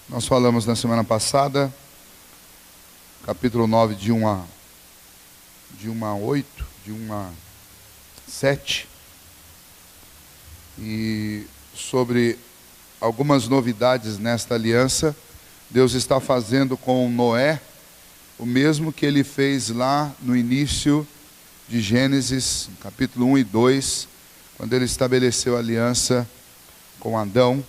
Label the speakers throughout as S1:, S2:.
S1: Nós falamos na semana passada, capítulo 9, de 1 a 8, de 1 a 7, e sobre algumas novidades nesta aliança. Deus está fazendo com Noé o mesmo que ele fez lá no início de Gênesis, capítulo 1 e 2, quando ele estabeleceu a aliança com Adão.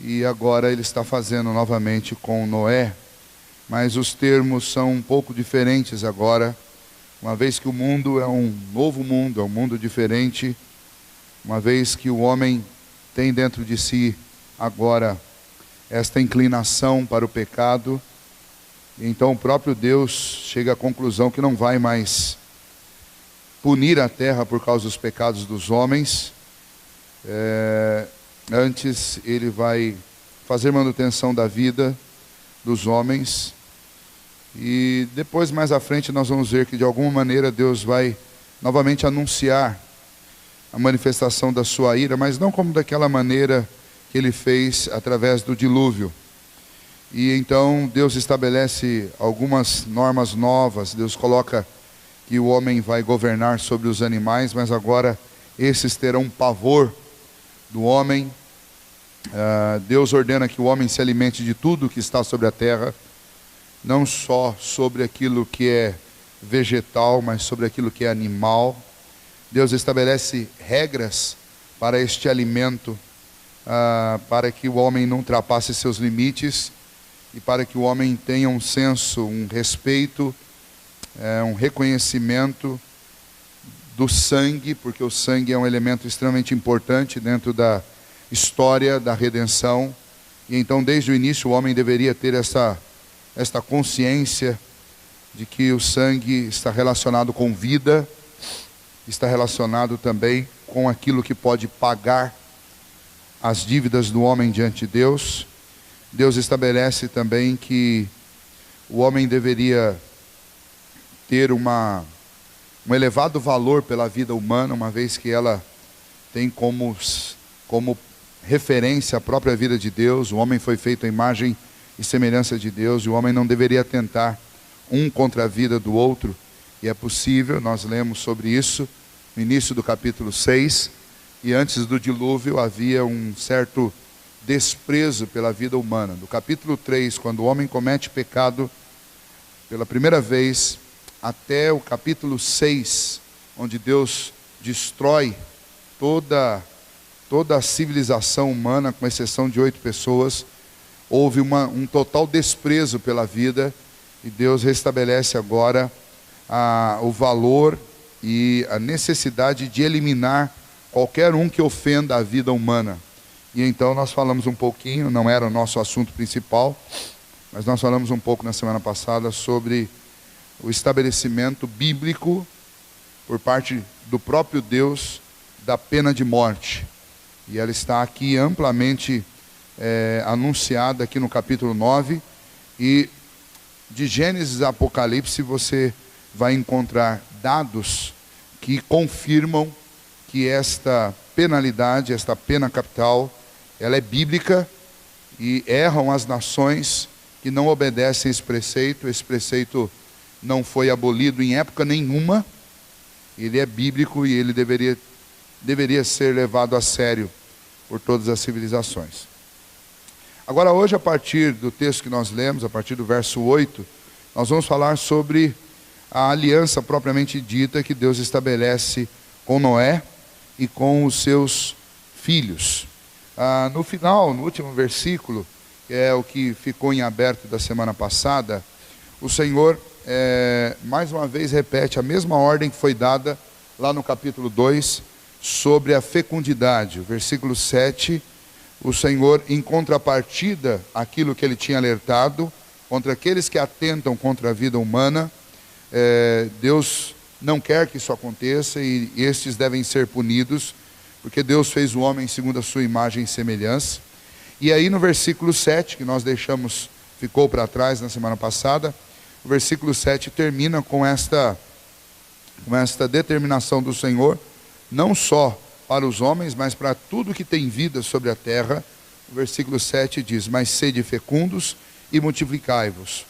S1: E agora ele está fazendo novamente com Noé, mas os termos são um pouco diferentes agora, uma vez que o mundo é um novo mundo, é um mundo diferente, uma vez que o homem tem dentro de si agora esta inclinação para o pecado. Então o próprio Deus chega à conclusão que não vai mais punir a terra por causa dos pecados dos homens. Antes ele vai fazer manutenção da vida dos homens. E depois, mais à frente, nós vamos ver que de alguma maneira Deus vai novamente anunciar a manifestação da sua ira, mas não como daquela maneira que ele fez através do dilúvio. E então Deus estabelece algumas normas novas. Deus coloca que o homem vai governar sobre os animais, mas agora esses terão pavor do homem. Deus ordena que o homem se alimente de tudo que está sobre a terra, não só sobre aquilo que é vegetal, mas sobre aquilo que é animal. Deus estabelece regras para este alimento, para que o homem não ultrapasse seus limites e para que o homem tenha um senso, um respeito, um reconhecimento do sangue, porque o sangue é um elemento extremamente importante dentro da história da redenção. E então desde o início o homem deveria ter esta consciência de que o sangue está relacionado com vida, está relacionado também com aquilo que pode pagar as dívidas do homem diante de Deus. Deus estabelece também que o homem deveria ter um elevado valor pela vida humana, uma vez que ela tem como referência a própria vida de Deus. O homem foi feito à imagem e semelhança de Deus, e o homem não deveria atentar um contra a vida do outro. E é possível, nós lemos sobre isso no início do capítulo 6, e antes do dilúvio havia um certo desprezo pela vida humana. Do capítulo 3, quando o homem comete pecado pela primeira vez, até o capítulo 6, onde Deus destrói toda a civilização humana, com exceção de 8 pessoas, houve um total desprezo pela vida, e Deus restabelece agora o valor e a necessidade de eliminar qualquer um que ofenda a vida humana. E então nós falamos um pouquinho, não era o nosso assunto principal, mas nós falamos um pouco na semana passada sobre o estabelecimento bíblico por parte do próprio Deus da pena de morte. E ela está aqui amplamente anunciada aqui no capítulo 9, e de Gênesis a Apocalipse você vai encontrar dados que confirmam que esta penalidade, esta pena capital, ela é bíblica, e erram as nações que não obedecem esse preceito. Esse preceito não foi abolido em época nenhuma, ele é bíblico e ele deveria ser levado a sério por todas as civilizações. Agora hoje, a partir do texto que nós lemos, a partir do verso 8, nós vamos falar sobre a aliança propriamente dita que Deus estabelece com Noé e com os seus filhos. No final, no último versículo, que é o que ficou em aberto da semana passada, o Senhor mais uma vez repete a mesma ordem que foi dada lá no capítulo 2, sobre a fecundidade. O versículo 7, o Senhor, em contrapartida àquilo que ele tinha alertado, contra aqueles que atentam contra a vida humana, Deus não quer que isso aconteça, e estes devem ser punidos, porque Deus fez o homem segundo a sua imagem e semelhança. E aí no versículo 7, que nós deixamos, ficou para trás na semana passada, o versículo 7 termina com esta determinação do Senhor, não só para os homens, mas para tudo que tem vida sobre a terra, o versículo 7 diz: mas sede fecundos e multiplicai-vos,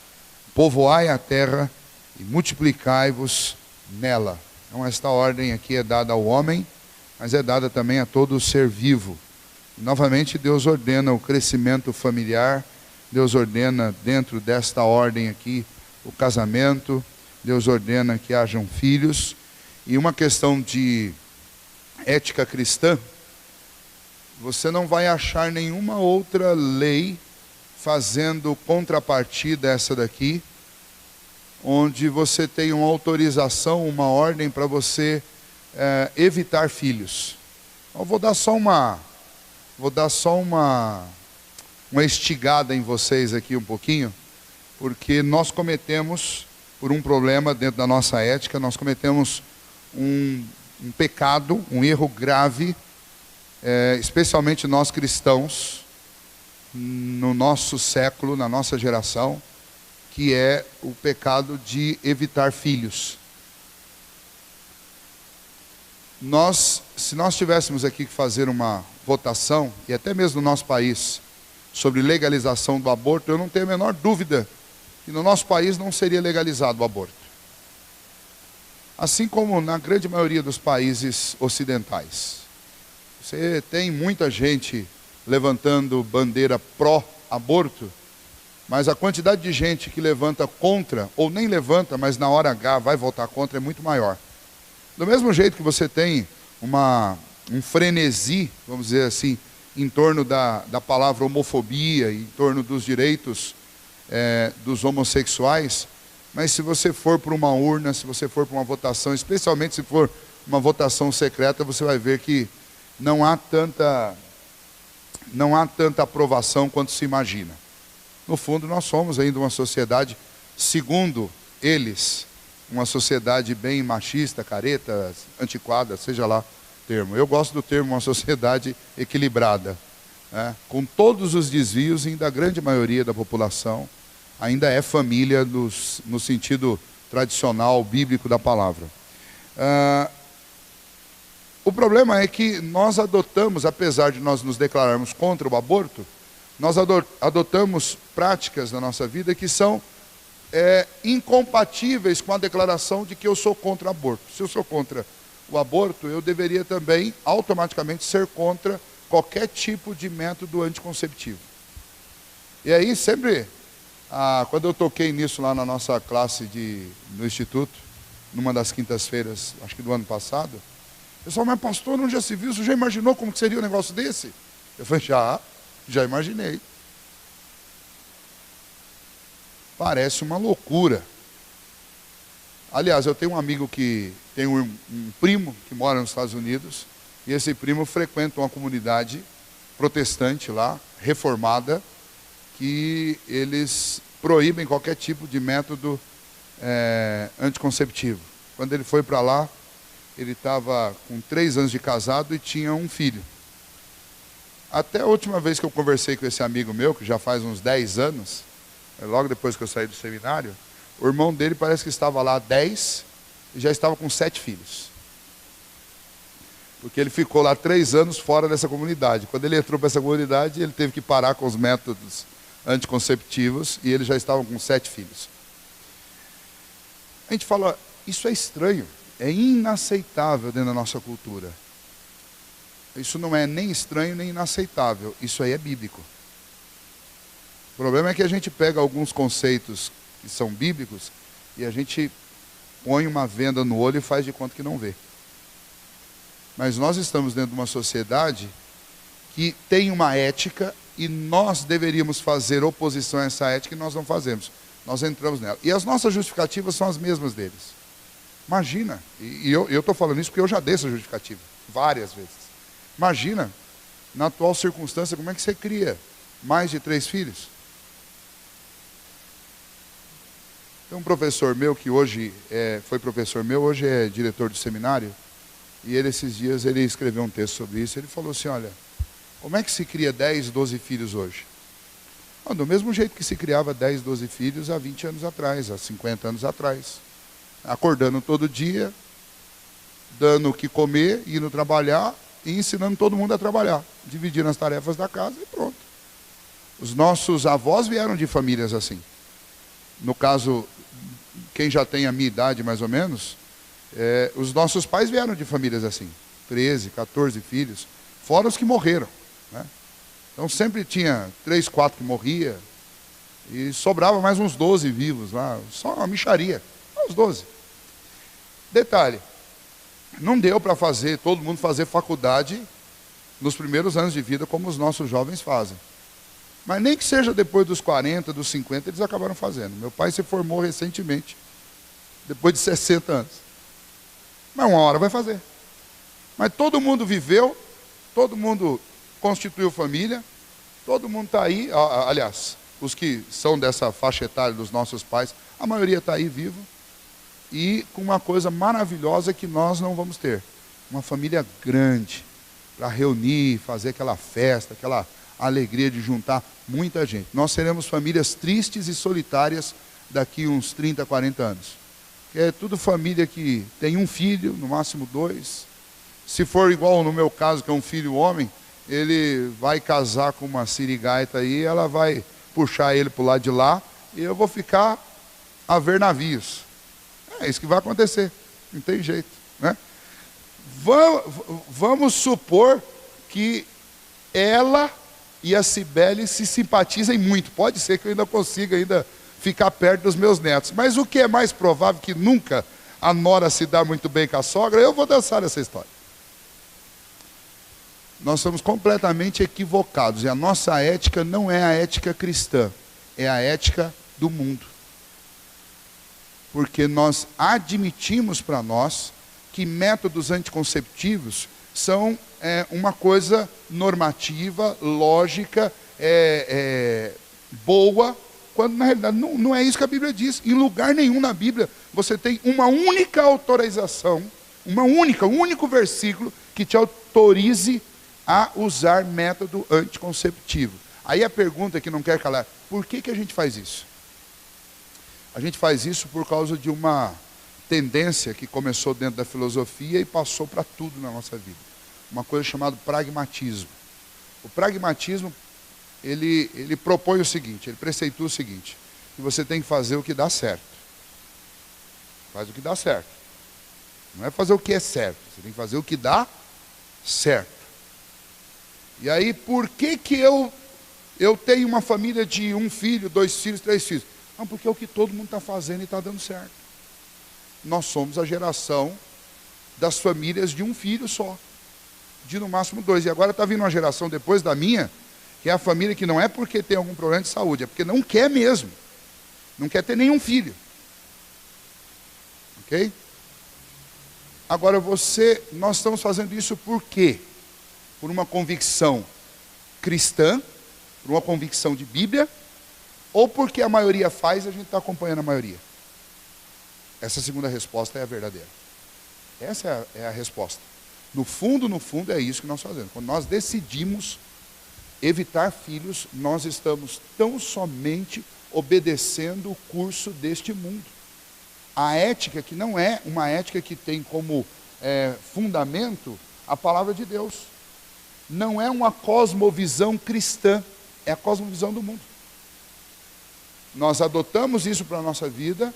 S1: povoai a terra e multiplicai-vos nela. Então esta ordem aqui é dada ao homem, mas é dada também a todo ser vivo. E, novamente Deus ordena o crescimento familiar, Deus ordena dentro desta ordem aqui o casamento, Deus ordena que hajam filhos. E uma questão de ética cristã, você não vai achar nenhuma outra lei fazendo contrapartida a essa daqui, onde você tem uma autorização, uma ordem para você evitar filhos. Eu vou dar só uma estigada em vocês aqui um pouquinho, porque nós cometemos, por um problema dentro da nossa ética, nós cometemos um pecado, um erro grave, especialmente nós cristãos, no nosso século, na nossa geração, que é o pecado de evitar filhos. Se nós tivéssemos aqui que fazer uma votação, e até mesmo no nosso país, sobre legalização do aborto, eu não tenho a menor dúvida que no nosso país não seria legalizado o aborto. Assim como na grande maioria dos países ocidentais. Você tem muita gente levantando bandeira pró-aborto, mas a quantidade de gente que levanta contra, ou nem levanta, mas na hora H vai votar contra, é muito maior. Do mesmo jeito que você tem um frenesi, vamos dizer assim, em torno da palavra homofobia, em torno dos direitos dos homossexuais, mas se você for para uma urna, se você for para uma votação, especialmente se for uma votação secreta, você vai ver que não há tanta aprovação quanto se imagina. No fundo, nós somos ainda uma sociedade, segundo eles, uma sociedade bem machista, careta, antiquada, seja lá o termo. Eu gosto do termo uma sociedade equilibrada, né? Com todos os desvios, ainda a grande maioria da população ainda é família no sentido tradicional, bíblico da palavra. O problema é que nós adotamos, apesar de nós nos declararmos contra o aborto, nós adotamos práticas na nossa vida que são incompatíveis com a declaração de que eu sou contra o aborto. Se eu sou contra o aborto, eu deveria também automaticamente ser contra qualquer tipo de método anticonceptivo. E aí sempre, quando eu toquei nisso lá na nossa classe no Instituto, numa das quintas-feiras, acho que do ano passado, o pessoal, mas pastor, não já se viu? Você já imaginou como que seria um negócio desse? Eu falei, já imaginei. Parece uma loucura. Aliás, eu tenho um amigo que tem um primo que mora nos Estados Unidos, e esse primo frequenta uma comunidade protestante lá, reformada, que eles proíbem qualquer tipo de método anticonceptivo. Quando ele foi para lá, ele estava com 3 anos de casado e tinha um filho. Até a última vez que eu conversei com esse amigo meu, que já faz uns 10 anos, logo depois que eu saí do seminário, o irmão dele parece que estava lá há 10 e já estava com 7 filhos. Porque ele ficou lá 3 anos fora dessa comunidade. Quando ele entrou para essa comunidade, ele teve que parar com os métodos anticonceptivos e ele já estava com 7 filhos. A gente fala, isso é estranho, é inaceitável dentro da nossa cultura. Isso não é nem estranho nem inaceitável, isso aí é bíblico. O problema é que a gente pega alguns conceitos que são bíblicos e a gente põe uma venda no olho e faz de conta que não vê. Mas nós estamos dentro de uma sociedade que tem uma ética e nós deveríamos fazer oposição a essa ética e nós não fazemos. Nós entramos nela. E as nossas justificativas são as mesmas deles. Imagina, e eu estou falando isso porque eu já dei essa justificativa várias vezes. Imagina, na atual circunstância, como é que você cria mais de 3 filhos? Tem um professor meu que hoje foi professor meu, hoje é diretor do seminário, e ele esses dias ele escreveu um texto sobre isso. Ele falou assim, olha, como é que se cria 10, 12 filhos hoje? Do mesmo jeito que se criava 10, 12 filhos há 20 anos atrás, há 50 anos atrás. Acordando todo dia, dando o que comer, indo trabalhar e ensinando todo mundo a trabalhar, dividindo as tarefas da casa e pronto. Os nossos avós vieram de famílias assim. No caso, quem já tem a minha idade mais ou menos, os nossos pais vieram de famílias assim. 13, 14 filhos, fora os que morreram, né? Então sempre tinha 3, 4 que morria, e sobrava mais uns 12 vivos lá, só uma mixaria, uns 12. Detalhe, não deu para todo mundo fazer faculdade nos primeiros anos de vida como os nossos jovens fazem. Mas nem que seja depois dos 40, dos 50, eles acabaram fazendo. Meu pai se formou recentemente, depois de 60 anos. Mas uma hora vai fazer. Mas todo mundo viveu, todo mundo constituiu família, todo mundo está aí, aliás, os que são dessa faixa etária dos nossos pais, a maioria está aí vivo, e com uma coisa maravilhosa que nós não vamos ter, uma família grande, para reunir, fazer aquela festa, aquela alegria de juntar muita gente. Nós seremos famílias tristes e solitárias daqui uns 30, 40 anos. É tudo família que tem um filho, no máximo 2. Se for igual no meu caso, que é um filho homem, ele vai casar com uma sirigaita aí, ela vai puxar ele para o lado de lá, e eu vou ficar a ver navios. É isso que vai acontecer, não tem jeito, né? Vamos supor que ela e a Cibele se simpatizem muito. Pode ser que eu ainda consiga ficar perto dos meus netos. Mas o que é mais provável, que nunca a nora se dá muito bem com a sogra, eu vou dançar essa história. Nós somos completamente equivocados. E a nossa ética não é a ética cristã. É a ética do mundo. Porque nós admitimos para nós que métodos anticonceptivos são uma coisa normativa, lógica, boa, quando na realidade não é isso que a Bíblia diz. Em lugar nenhum na Bíblia você tem uma única autorização, um único versículo que te autorize a usar método anticonceptivo. Aí a pergunta que não quer calar: por que a gente faz isso? A gente faz isso por causa de uma tendência que começou dentro da filosofia e passou para tudo na nossa vida. Uma coisa chamada pragmatismo. O pragmatismo, ele propõe o seguinte, ele preceitua o seguinte: que você tem que fazer o que dá certo. Faz o que dá certo. Não é fazer o que é certo, você tem que fazer o que dá certo. E aí, por que eu tenho uma família de 1 filho, 2 filhos, 3 filhos? Não, porque é o que todo mundo está fazendo e está dando certo. Nós somos a geração das famílias de 1 filho só, de no máximo 2. E agora está vindo uma geração depois da minha, que é a família que não é porque tem algum problema de saúde, é porque não quer mesmo. Não quer ter nenhum filho. Ok? Agora nós estamos fazendo isso por quê? Por uma convicção cristã, por uma convicção de Bíblia, ou porque a maioria faz e a gente está acompanhando a maioria? Essa segunda resposta é a verdadeira. Essa é a resposta. No fundo, é isso que nós fazemos. Quando nós decidimos evitar filhos, nós estamos tão somente obedecendo o curso deste mundo. A ética, que não é uma ética que tem como fundamento a palavra de Deus. Não é uma cosmovisão cristã, é a cosmovisão do mundo. Nós adotamos isso para a nossa vida.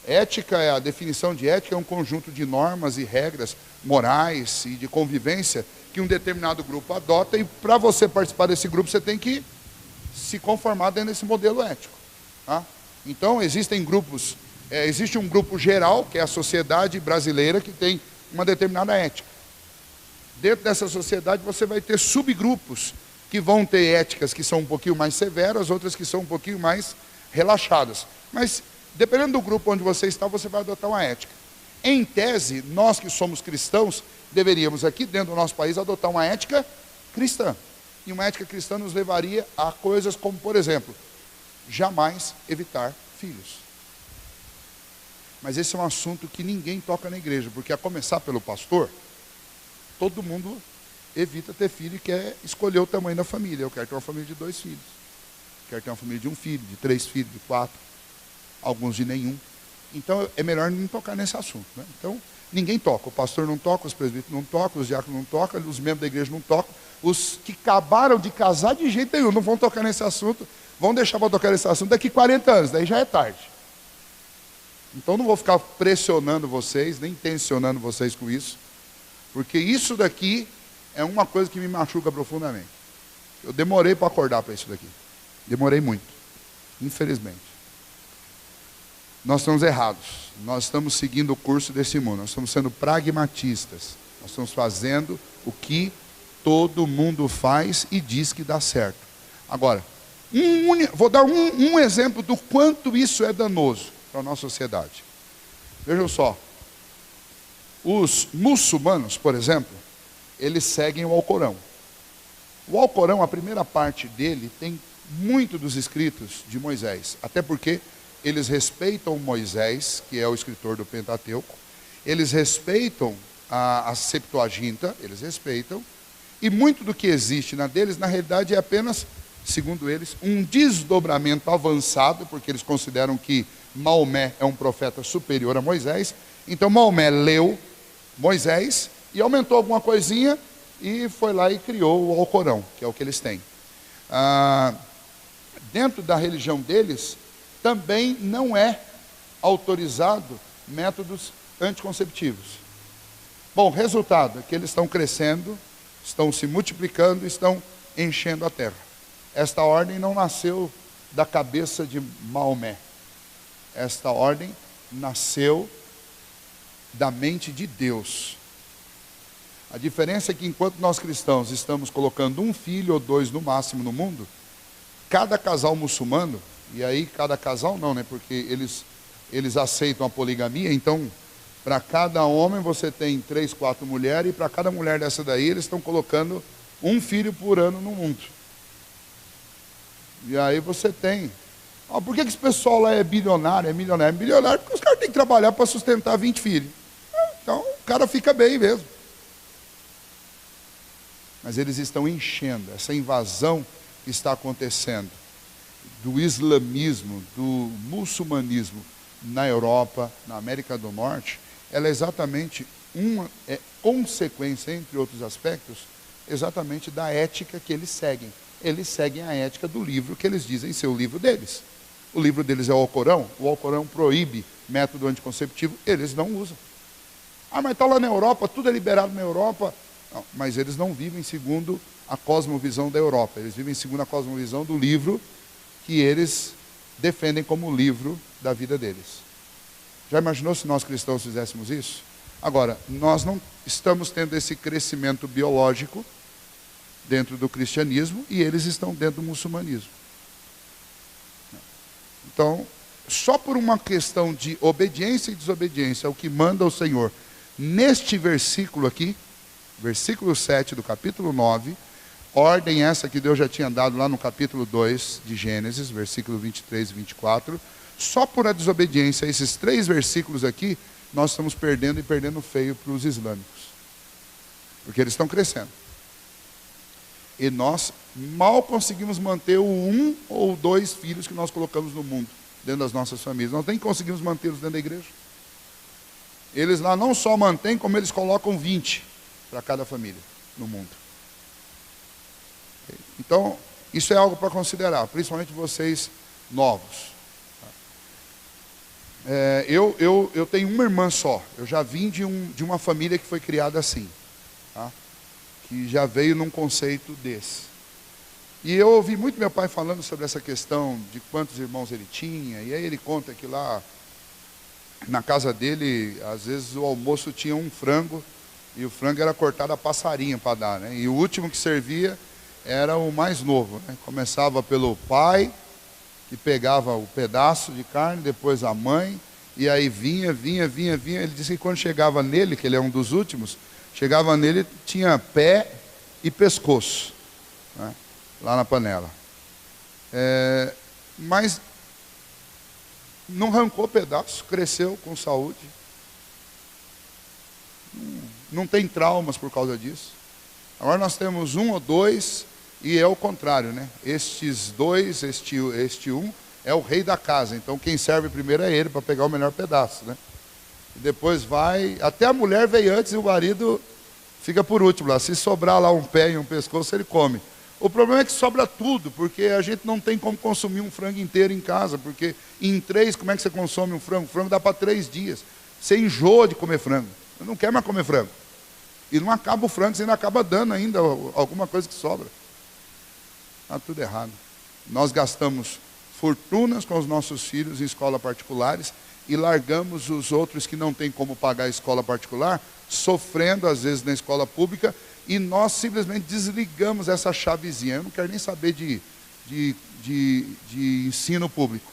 S1: Ética, a definição de ética é um conjunto de normas e regras morais e de convivência que um determinado grupo adota, e para você participar desse grupo você tem que se conformar dentro desse modelo ético. Tá? Então existe um grupo geral, que é a sociedade brasileira, que tem uma determinada ética. Dentro dessa sociedade você vai ter subgrupos que vão ter éticas que são um pouquinho mais severas, outras que são um pouquinho mais relaxadas. Mas dependendo do grupo onde você está, você vai adotar uma ética. Em tese, nós que somos cristãos, deveríamos aqui dentro do nosso país adotar uma ética cristã. E uma ética cristã nos levaria a coisas como, por exemplo, jamais evitar filhos. Mas esse é um assunto que ninguém toca na igreja, porque a começar pelo pastor, todo mundo evita ter filho e quer escolher o tamanho da família. Eu quero ter uma família de 2 filhos. Quero ter uma família de 1 filho, de 3 filhos, de 4. Alguns de nenhum. Então é melhor não tocar nesse assunto, né? Então ninguém toca. O pastor não toca, os presbíteros não tocam, os diáconos não tocam, os membros da igreja não tocam. Os que acabaram de casar, de jeito nenhum, não vão tocar nesse assunto. Vão deixar para tocar nesse assunto daqui 40 anos, daí já é tarde. Então não vou ficar pressionando vocês, nem tensionando vocês com isso. Porque isso daqui é uma coisa que me machuca profundamente. Eu demorei para acordar para isso daqui. Demorei muito, infelizmente. Nós estamos errados. Nós estamos seguindo o curso desse mundo. Nós estamos sendo pragmatistas. Nós estamos fazendo o que todo mundo faz e diz que dá certo. Agora, vou dar um exemplo do quanto isso é danoso para a nossa sociedade. Vejam só. Os muçulmanos, por exemplo, eles seguem o Alcorão. O Alcorão, a primeira parte dele, tem muito dos escritos de Moisés. Até porque eles respeitam Moisés, que é o escritor do Pentateuco. Eles respeitam a Septuaginta, eles respeitam. E muito do que existe na deles, na realidade, é apenas, segundo eles, um desdobramento avançado, porque eles consideram que Maomé é um profeta superior a Moisés. Então Maomé leu Moisés e aumentou alguma coisinha e foi lá e criou o Alcorão, que é o que eles têm. Dentro da religião deles, também não é autorizado métodos anticonceptivos. Bom, resultado é que eles estão crescendo, estão se multiplicando, estão enchendo a terra. Esta ordem não nasceu da cabeça de Maomé. Esta ordem nasceu da mente de Deus. A diferença é que enquanto nós cristãos estamos colocando um filho ou dois no máximo no mundo, cada casal muçulmano, e aí cada casal não, né? Porque eles aceitam a poligamia, então para cada homem você tem 3, 4 mulheres, e para cada mulher dessa daí eles estão colocando um filho por ano no mundo. E aí você tem... por que esse pessoal lá é bilionário? É milionário? É bilionário porque os caras têm que trabalhar para sustentar 20 filhos. Então o cara fica bem mesmo. Mas eles estão enchendo, essa invasão que está acontecendo do islamismo, do muçulmanismo na Europa, na América do Norte, ela é exatamente uma consequência, entre outros aspectos, exatamente da ética que eles seguem. Eles seguem a ética do livro que eles dizem ser o livro deles. O livro deles é o Alcorão proíbe método anticonceptivo, eles não usam. Mas está lá na Europa, tudo é liberado na Europa. Não, mas eles não vivem segundo a cosmovisão da Europa, eles vivem segundo a cosmovisão do livro que eles defendem como livro da vida deles. Já imaginou se nós cristãos fizéssemos isso? Agora, nós não estamos tendo esse crescimento biológico dentro do cristianismo e eles estão dentro do muçulmanismo. Então, só por uma questão de obediência e desobediência ao que manda o Senhor, neste versículo aqui, versículo 7 do capítulo 9, ordem essa que Deus já tinha dado lá no capítulo 2 de Gênesis, versículo 23 e 24, só por a desobediência a esses 3 versículos aqui, nós estamos perdendo e perdendo feio para os islâmicos. Porque eles estão crescendo. E nós mal conseguimos manter o 1 ou 2 filhos que nós colocamos no mundo, dentro das nossas famílias. Nós nem conseguimos mantê-los dentro da igreja. Eles lá não só mantêm, como eles colocam 20 para cada família no mundo. Então, isso é algo para considerar, principalmente vocês novos. Eu tenho uma irmã só. Eu já vim de uma família que foi criada assim, tá? Que já veio num conceito desse. E eu ouvi muito meu pai falando sobre essa questão de quantos irmãos ele tinha. E aí ele conta que lá na casa dele, às vezes o almoço tinha um frango e o frango era cortado a passarinho para dar, né? E o último que servia era o mais novo, né? Começava pelo pai, que pegava o pedaço de carne, depois a mãe, e aí vinha. Ele disse que quando chegava nele, que ele é um dos últimos, chegava nele, tinha pé e pescoço, né? Lá na panela. Mas não arrancou pedaço, cresceu com saúde. Não tem traumas por causa disso. Agora nós temos 1 ou 2, e é o contrário, né? Estes 2, este 1, é o rei da casa. Então quem serve primeiro é ele, para pegar o melhor pedaço, né? E depois vai, até a mulher veio antes e o marido fica por último lá. Se sobrar lá um pé e um pescoço, ele come. O problema é que sobra tudo, porque a gente não tem como consumir um frango inteiro em casa, porque em 3, como é que você consome um frango? O frango dá para 3 dias. Você enjoa de comer frango. Você não quer mais comer frango. E não acaba o frango, você ainda acaba dando ainda alguma coisa que sobra. Está tudo errado. Nós gastamos fortunas com os nossos filhos em escolas particulares e largamos os outros que não têm como pagar a escola particular, sofrendo às vezes na escola pública, e nós simplesmente desligamos essa chavezinha. Eu não quero nem saber de ensino público.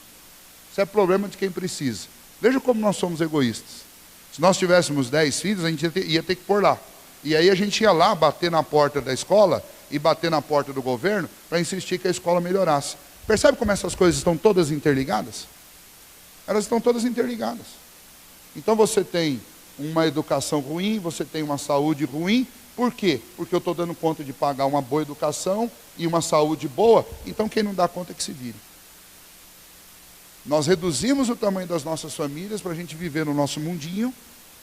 S1: Isso é problema de quem precisa. Veja como nós somos egoístas. Se nós tivéssemos 10 filhos, a gente ia ter que pôr lá. E aí a gente ia lá bater na porta da escola e bater na porta do governo para insistir que a escola melhorasse. Percebe como essas coisas estão todas interligadas? Elas estão todas interligadas. Então você tem uma educação ruim, você tem uma saúde ruim. Por quê? Porque eu estou dando conta de pagar uma boa educação e uma saúde boa, então quem não dá conta é que se vire. Nós reduzimos o tamanho das nossas famílias para a gente viver no nosso mundinho,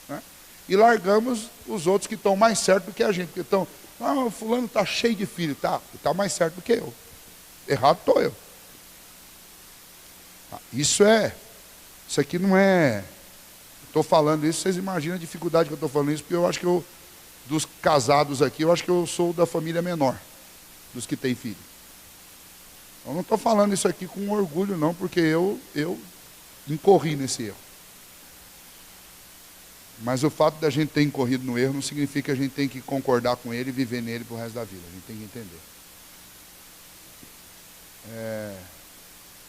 S1: né? E largamos os outros que estão mais certo do que a gente, porque estão, o fulano está cheio de filho, está mais certo do que eu. Errado estou eu. Isso aqui não é, estou falando isso, vocês imaginam a dificuldade que eu estou falando isso, porque eu acho que dos casados aqui, eu acho que eu sou da família menor, dos que têm filho. Eu não estou falando isso aqui com orgulho não, porque eu incorri nesse erro. Mas o fato da gente ter incorrido no erro não significa que a gente tem que concordar com ele e viver nele para o resto da vida. A gente tem que entender.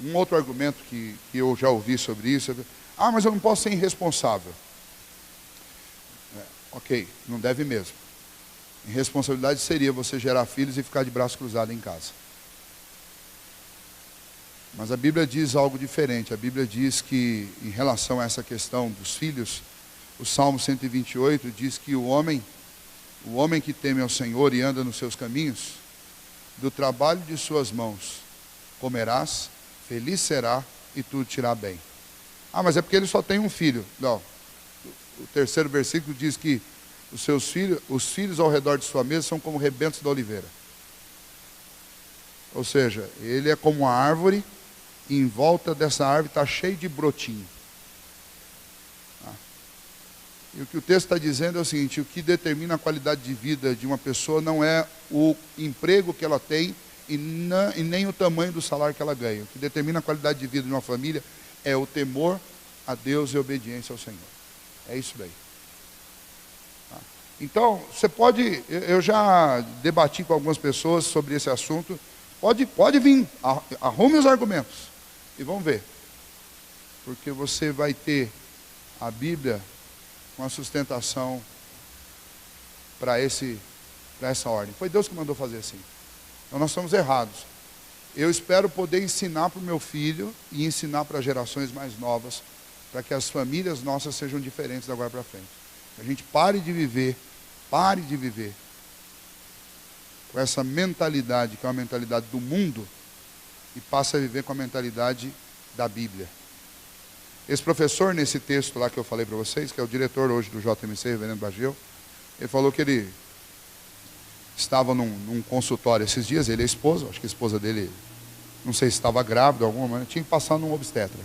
S1: Um outro argumento que eu já ouvi sobre isso é: mas eu não posso ser irresponsável. Ok, não deve mesmo. Irresponsabilidade seria você gerar filhos e ficar de braço cruzado em casa. Mas a Bíblia diz algo diferente. A Bíblia diz que, em relação a essa questão dos filhos, o Salmo 128 diz que o homem que teme ao Senhor e anda nos seus caminhos, do trabalho de suas mãos comerás, feliz será e tudo te irá bem. Mas é porque ele só tem um filho. Não. O terceiro versículo diz que os filhos ao redor de sua mesa são como rebentos da oliveira. Ou seja, ele é como uma árvore, e em volta dessa árvore está cheio de brotinho. E o que o texto está dizendo é o seguinte: o que determina a qualidade de vida de uma pessoa não é o emprego que ela tem e nem o tamanho do salário que ela ganha. O que determina a qualidade de vida de uma família é o temor a Deus e a obediência ao Senhor. É isso daí. Então, você pode, eu já debati com algumas pessoas sobre esse assunto, pode vir, arrume os argumentos e vamos ver. Porque você vai ter a Bíblia com a sustentação para essa ordem. Foi Deus que mandou fazer assim. Então nós estamos errados. Eu espero poder ensinar para o meu filho e ensinar para gerações mais novas, para que as famílias nossas sejam diferentes da agora para frente. A gente pare de viver com essa mentalidade, que é uma mentalidade do mundo, e passe a viver com a mentalidade da Bíblia. Esse professor, nesse texto lá que eu falei para vocês, que é o diretor hoje do JMC, Reverendo Bageu, ele falou que ele estava num consultório esses dias, ele e a esposa, acho que a esposa dele, não sei se estava grávida ou alguma, mas tinha que passar num obstetra.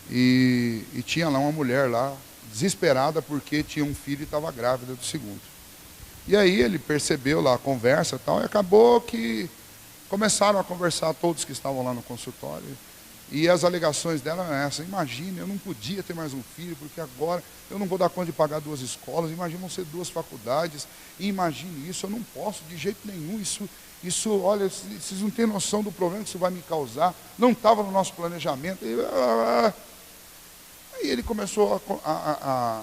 S1: E tinha lá uma mulher lá, desesperada porque tinha um filho e estava grávida do segundo. E aí ele percebeu lá a conversa e tal, e acabou que começaram a conversar todos que estavam lá no consultório. E as alegações dela eram essas: imagina, eu não podia ter mais um filho, porque agora eu não vou dar conta de pagar 2 escolas, imagina vão ser 2 faculdades, e imagine isso, eu não posso de jeito nenhum, isso, olha, vocês não têm noção do problema que isso vai me causar, não estava no nosso planejamento. Aí ele começou a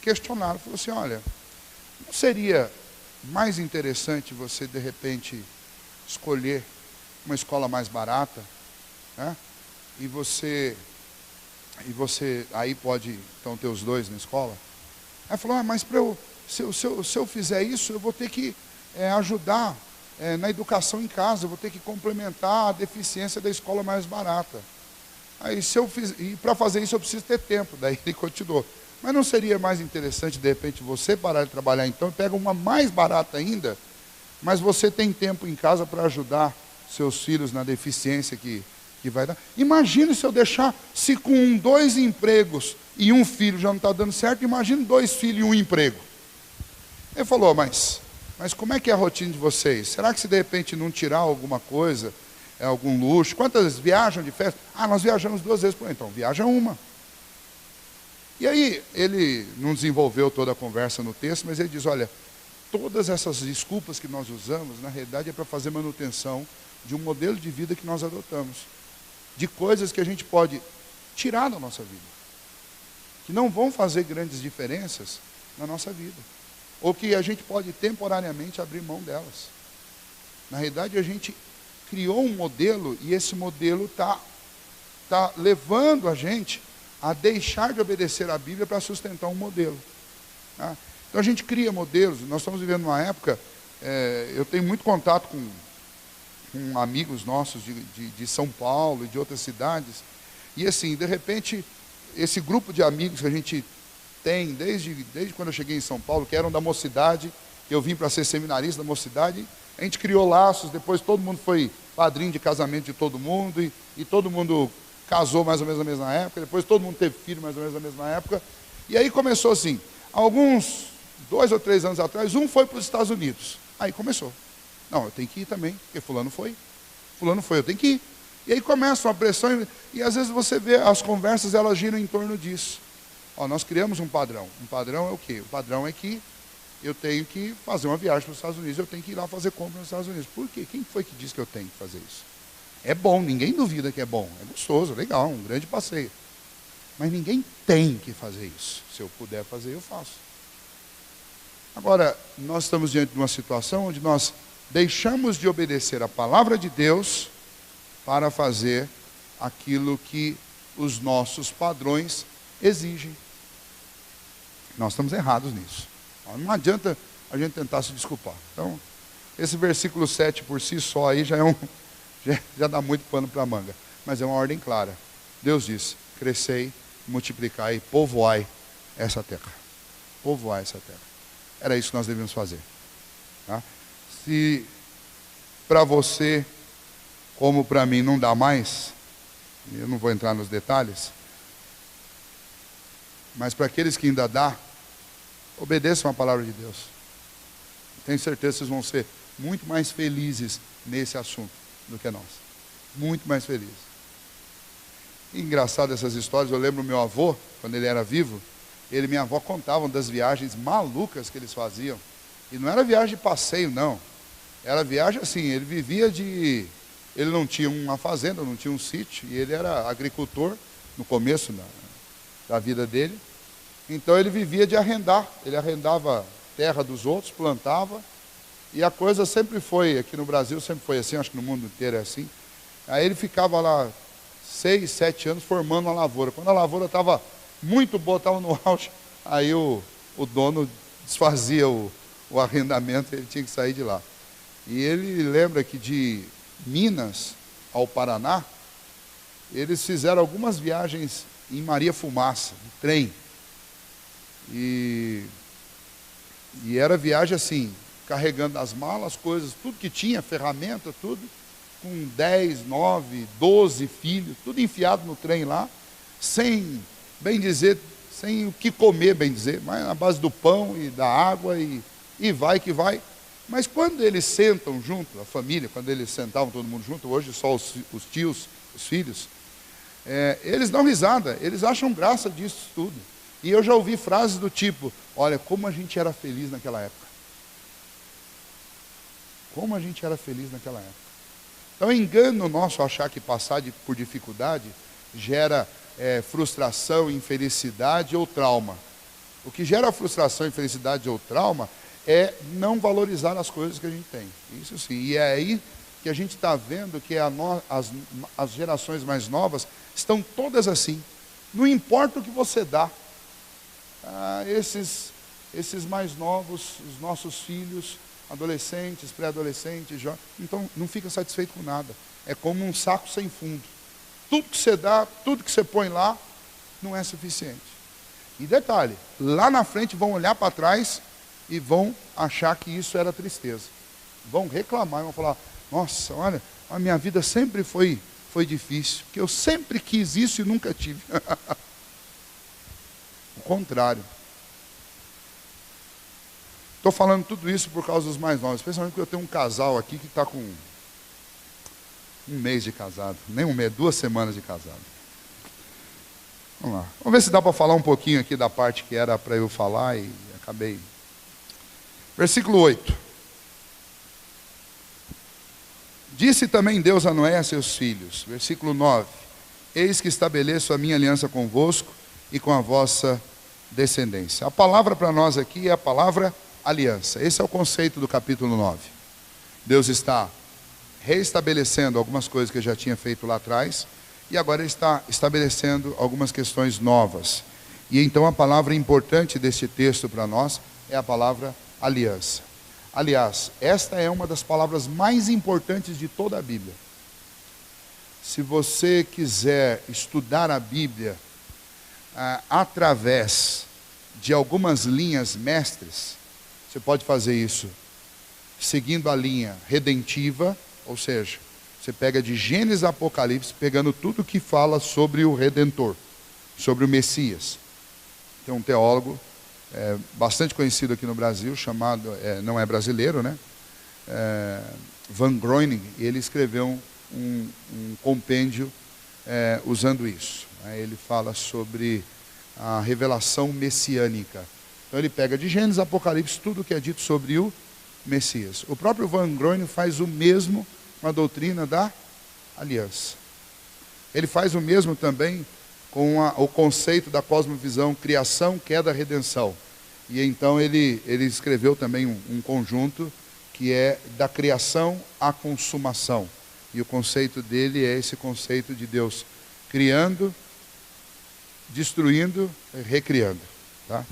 S1: questionar, ele falou assim: olha, não seria mais interessante você de repente escolher uma escola mais barata, né? E você aí pode então ter os 2 na escola? Aí falou: mas se eu fizer isso, eu vou ter que ajudar na educação em casa, eu vou ter que complementar a deficiência da escola mais barata. Aí e para fazer isso eu preciso ter tempo. Daí ele continuou: Mas não seria mais interessante, de repente, você parar de trabalhar então e pega uma mais barata ainda, mas você tem tempo em casa para ajudar seus filhos na deficiência que vai dar. Imagine se eu deixar, se com 2 empregos e 1 filho já não está dando certo, imagine 2 filhos e 1 emprego. Ele falou, mas como é que é a rotina de vocês? Será que se de repente não tirar alguma coisa, algum luxo? Quantas viajam de festa? Nós viajamos 2 vezes por ano. Então, viaja uma. E aí, ele não desenvolveu toda a conversa no texto, mas ele diz, olha, todas essas desculpas que nós usamos, na realidade é para fazer manutenção de um modelo de vida que nós adotamos. De coisas que a gente pode tirar da nossa vida. Que não vão fazer grandes diferenças na nossa vida. Ou que a gente pode temporariamente abrir mão delas. Na realidade, a gente criou um modelo e esse modelo está levando a gente a deixar de obedecer à Bíblia para sustentar um modelo. Tá? Então a gente cria modelos. Nós estamos vivendo uma época, eu tenho muito contato com amigos nossos de São Paulo e de outras cidades, e assim, de repente, esse grupo de amigos que a gente tem, desde quando eu cheguei em São Paulo, que eram da mocidade, eu vim para ser seminarista da mocidade, a gente criou laços, depois todo mundo foi padrinho de casamento de todo mundo, e todo mundo casou mais ou menos na mesma época, depois todo mundo teve filho mais ou menos na mesma época, e aí começou assim, alguns 2 ou 3 anos atrás, um foi para os Estados Unidos, aí começou, não, eu tenho que ir também, porque fulano foi, eu tenho que ir, e aí começa uma pressão, e às vezes você vê, as conversas elas giram em torno disso, nós criamos um padrão é o quê? O padrão é que eu tenho que fazer uma viagem para os Estados Unidos, eu tenho que ir lá fazer compra nos Estados Unidos, por quê? Quem foi que disse que eu tenho que fazer isso? É bom, ninguém duvida que é bom, é gostoso, legal, um grande passeio. Mas ninguém tem que fazer isso. Se eu puder fazer, eu faço. Agora, nós estamos diante de uma situação onde nós deixamos de obedecer a palavra de Deus para fazer aquilo que os nossos padrões exigem. Nós estamos errados nisso. Não adianta a gente tentar se desculpar. Então, esse versículo 7 por si só aí já dá muito pano para a manga, mas é uma ordem clara. Deus diz, crescei, multiplicai e povoai essa terra. Povoai essa terra. Era isso que nós devíamos fazer. Tá? Se para você, como para mim, não dá mais, eu não vou entrar nos detalhes, mas para aqueles que ainda dá, obedeçam a palavra de Deus. Tenho certeza que vocês vão ser muito mais felizes nesse assunto do que nós. Muito mais felizes. Engraçado essas histórias, eu lembro meu avô, quando ele era vivo, ele e minha avó contavam das viagens malucas que eles faziam. E não era viagem de passeio, não. Era viagem assim, ele vivia de... Ele não tinha uma fazenda, não tinha um sítio, e ele era agricultor no começo da vida dele. Então ele vivia de arrendar. Ele arrendava terra dos outros, plantava, e a coisa sempre foi, aqui no Brasil sempre foi assim, acho que no mundo inteiro é assim. Aí ele ficava lá 6, 7 anos formando uma lavoura. Quando a lavoura estava muito boa, estava no auge, aí o dono desfazia o arrendamento, ele tinha que sair de lá. E ele lembra que de Minas ao Paraná, eles fizeram algumas viagens em Maria Fumaça, de trem. E era viagem assim, carregando as malas, coisas, tudo que tinha, ferramenta, tudo, com 10, 9, 12 filhos, tudo enfiado no trem lá, sem, bem dizer, sem o que comer, bem dizer, mas na base do pão e da água, e vai que vai. Mas quando eles sentam junto, a família, quando eles sentavam todo mundo junto, hoje só os tios, os filhos, eles dão risada, eles acham graça disso tudo. E eu já ouvi frases do tipo, olha, como a gente era feliz naquela época. Como a gente era feliz naquela época. Então, é engano nosso achar que passar por dificuldade gera frustração, infelicidade ou trauma. O que gera frustração, infelicidade ou trauma é não valorizar as coisas que a gente tem. Isso sim. E é aí que a gente está vendo que as gerações mais novas estão todas assim. Não importa o que você dá. Esses mais novos, os nossos filhos, adolescentes, pré-adolescentes, jovens, então não fica satisfeito com nada. É como um saco sem fundo. Tudo que você dá, tudo que você põe lá, não é suficiente. E detalhe, lá na frente vão olhar para trás e vão achar que isso era tristeza. Vão reclamar, vão falar, nossa, olha, a minha vida sempre foi difícil, porque eu sempre quis isso e nunca tive. O contrário. Estou falando tudo isso por causa dos mais novos, especialmente porque eu tenho um casal aqui que está com um mês de casado, nem um mês, 2 semanas de casado. Vamos lá. Vamos ver se dá para falar um pouquinho aqui da parte que era para eu falar e acabei. Versículo 8. Disse também Deus a Noé e a seus filhos. Versículo 9. Eis que estabeleço a minha aliança convosco e com a vossa descendência. A palavra para nós aqui é a palavra aliança. Esse é o conceito do capítulo 9. Deus está reestabelecendo algumas coisas que já tinha feito lá atrás, e agora ele está estabelecendo algumas questões novas. E então a palavra importante deste texto para nós é a palavra aliança. Aliás, esta é uma das palavras mais importantes de toda a Bíblia. Se você quiser estudar a Bíblia através de algumas linhas mestres, você pode fazer isso seguindo a linha redentiva, ou seja, você pega de Gênesis a Apocalipse, pegando tudo que fala sobre o Redentor, sobre o Messias. Tem um teólogo bastante conhecido aqui no Brasil, chamado, não é brasileiro, né? Van Groening, e ele escreveu um compêndio usando isso. Ele fala sobre a revelação messiânica. Então ele pega de Gênesis a Apocalipse tudo que é dito sobre o Messias. O próprio Van Groening faz o mesmo com a doutrina da aliança. Ele faz o mesmo também com o conceito da cosmovisão, criação, queda, redenção. E então ele escreveu também um conjunto que é da criação à consumação. E o conceito dele é esse conceito de Deus criando, destruindo, recriando. Tá?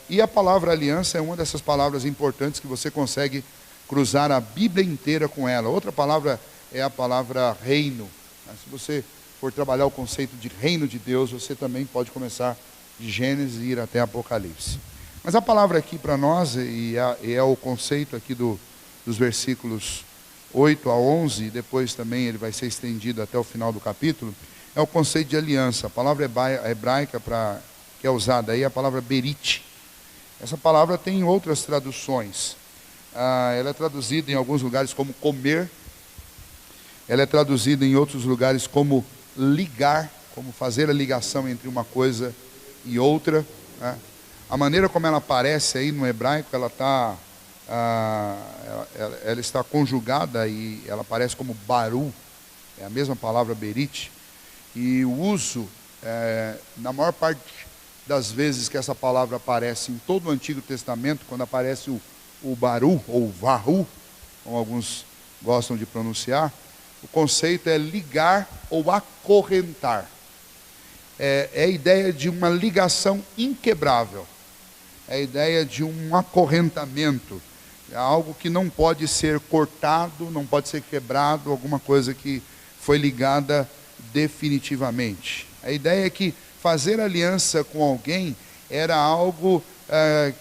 S1: E a palavra aliança é uma dessas palavras importantes que você consegue cruzar a Bíblia inteira com ela. Outra palavra é a palavra reino. Se você for trabalhar o conceito de reino de Deus, você também pode começar de Gênesis e ir até Apocalipse. Mas a palavra aqui para nós, e é o conceito aqui dos versículos 8 a 11, e depois também ele vai ser estendido até o final do capítulo, é o conceito de aliança. A palavra hebraica que é usada aí é a palavra berit. Essa palavra tem outras traduções. Ela é traduzida em alguns lugares como comer. Ela é traduzida em outros lugares como ligar, como fazer a ligação entre uma coisa e outra. A maneira como ela aparece aí no hebraico, ela está conjugada e ela aparece como baru, é a mesma palavra berit. E o uso, na maior parte das vezes que essa palavra aparece em todo o Antigo Testamento, quando aparece o baru, ou varru, como alguns gostam de pronunciar, o conceito é ligar ou acorrentar. É a ideia de uma ligação inquebrável. É a ideia de um acorrentamento. É algo que não pode ser cortado, não pode ser quebrado, alguma coisa que foi ligada definitivamente. A ideia é que fazer aliança com alguém era algo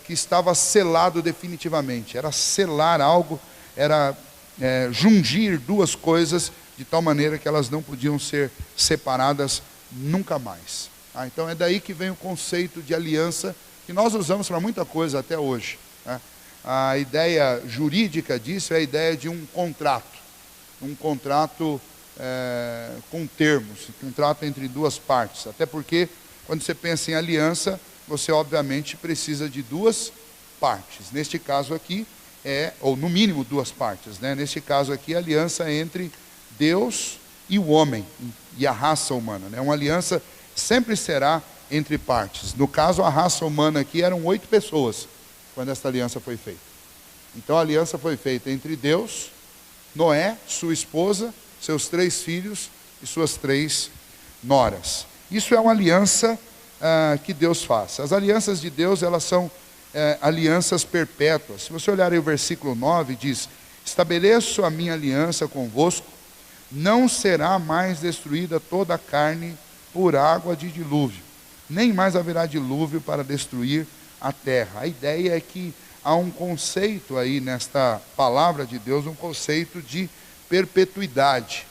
S1: que estava selado definitivamente. Era selar algo, era jungir duas coisas de tal maneira que elas não podiam ser separadas nunca mais. Então é daí que vem o conceito de aliança, que nós usamos para muita coisa até hoje. A ideia jurídica disso é a ideia de um contrato com termos, um contrato entre duas partes. Até porque, quando você pensa em aliança, você obviamente precisa de duas partes. Neste caso aqui, ou no mínimo duas partes, né? Neste caso aqui, a aliança entre Deus e o homem, e a raça humana, né? Uma aliança sempre será entre partes. No caso, a raça humana aqui eram 8 pessoas, quando esta aliança foi feita. Então a aliança foi feita entre Deus, Noé, sua esposa, seus 3 filhos e suas 3 noras. Isso é uma aliança que Deus faz. As alianças de Deus, elas são alianças perpétuas. Se você olhar aí o versículo 9, diz: estabeleço a minha aliança convosco, não será mais destruída toda a carne por água de dilúvio. nem mais haverá dilúvio para destruir a terra. A ideia é que há um conceito aí nesta palavra de Deus, um conceito de perpetuidade.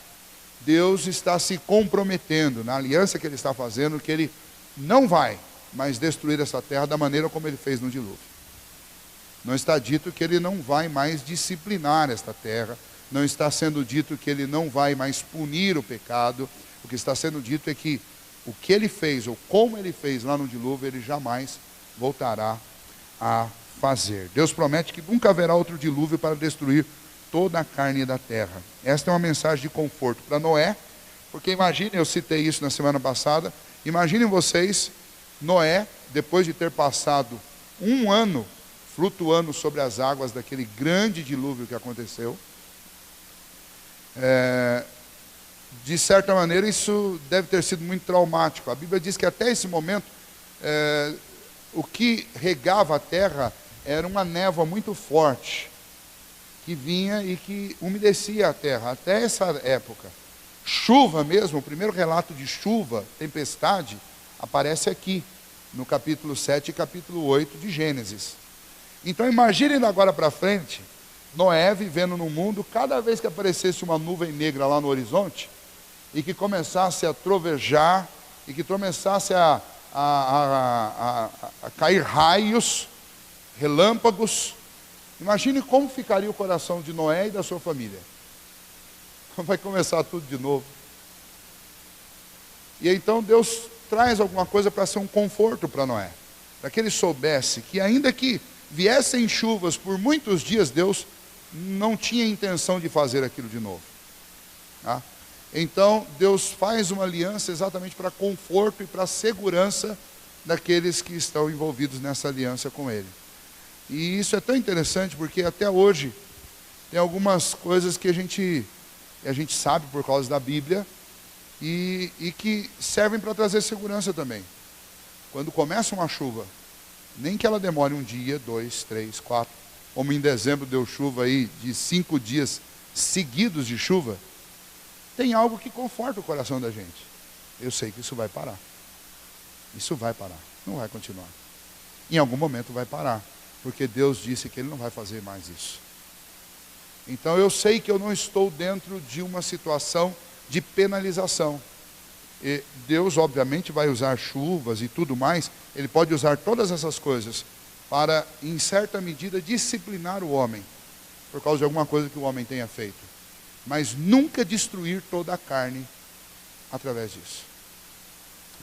S1: Deus está se comprometendo na aliança que Ele está fazendo, que Ele não vai mais destruir essa terra da maneira como Ele fez no dilúvio. Não está dito que Ele não vai mais disciplinar esta terra, não está sendo dito que Ele não vai mais punir o pecado. O que está sendo dito é que o que Ele fez, ou como Ele fez lá no dilúvio, Ele jamais voltará a fazer. Deus promete que nunca haverá outro dilúvio para destruir toda a carne da terra. Esta é uma mensagem de conforto para Noé, porque imaginem, eu citei isso na semana passada, imaginem vocês, Noé, depois de ter passado um ano flutuando sobre as águas daquele grande dilúvio que aconteceu, de certa maneira isso deve ter sido muito traumático. A Bíblia diz que até esse momento, o que regava a terra era uma névoa muito forte, que vinha e que umedecia a terra, até essa época. Chuva mesmo, o primeiro relato de chuva, tempestade, aparece aqui, no capítulo 7 e capítulo 8 de Gênesis. Então imaginem da agora para frente, Noé vivendo no mundo, cada vez que aparecesse uma nuvem negra lá no horizonte, e que começasse a trovejar, e que começasse a cair raios, relâmpagos, imagine como ficaria o coração de Noé e da sua família. Vai começar tudo de novo. E então Deus traz alguma coisa para ser um conforto para Noé, para que ele soubesse que ainda que viessem chuvas por muitos dias, Deus não tinha intenção de fazer aquilo de novo. Tá? Então Deus faz uma aliança exatamente para conforto e para segurança daqueles que estão envolvidos nessa aliança com Ele. E isso é tão interessante porque até hoje tem algumas coisas que a gente sabe por causa da Bíblia e que servem para trazer segurança também. Quando começa uma chuva, nem que ela demore um dia, 2, 3, 4, como em dezembro deu chuva aí de 5 dias seguidos de chuva, tem algo que conforta o coração da gente. Eu sei que isso vai parar. Isso vai parar, não vai continuar. Em algum momento vai parar, porque Deus disse que Ele não vai fazer mais isso. Então eu sei que eu não estou dentro de uma situação de penalização. E Deus obviamente vai usar chuvas e tudo mais, Ele pode usar todas essas coisas para, em certa medida, disciplinar o homem, por causa de alguma coisa que o homem tenha feito. Mas nunca destruir toda a carne através disso.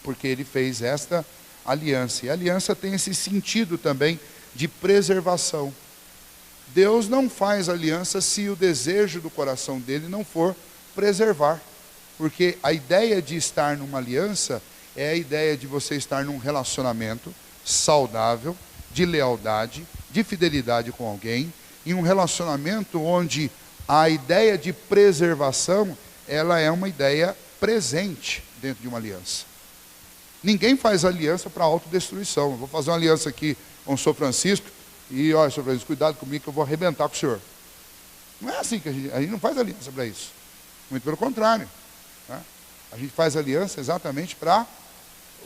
S1: Porque Ele fez esta aliança. E a aliança tem esse sentido também de preservação. Deus não faz aliança se o desejo do coração dele não for preservar. Porque a ideia de estar numa aliança é a ideia de você estar num relacionamento saudável, de lealdade, de fidelidade com alguém, em um relacionamento onde a ideia de preservação, ela é uma ideia presente dentro de uma aliança. Ninguém faz aliança para autodestruição. Eu vou fazer uma aliança aqui com o Sr. Francisco, e olha, Sr. Francisco, cuidado comigo que eu vou arrebentar com o senhor. Não é assim que a gente não faz aliança para isso. Muito pelo contrário. Né? A gente faz aliança exatamente para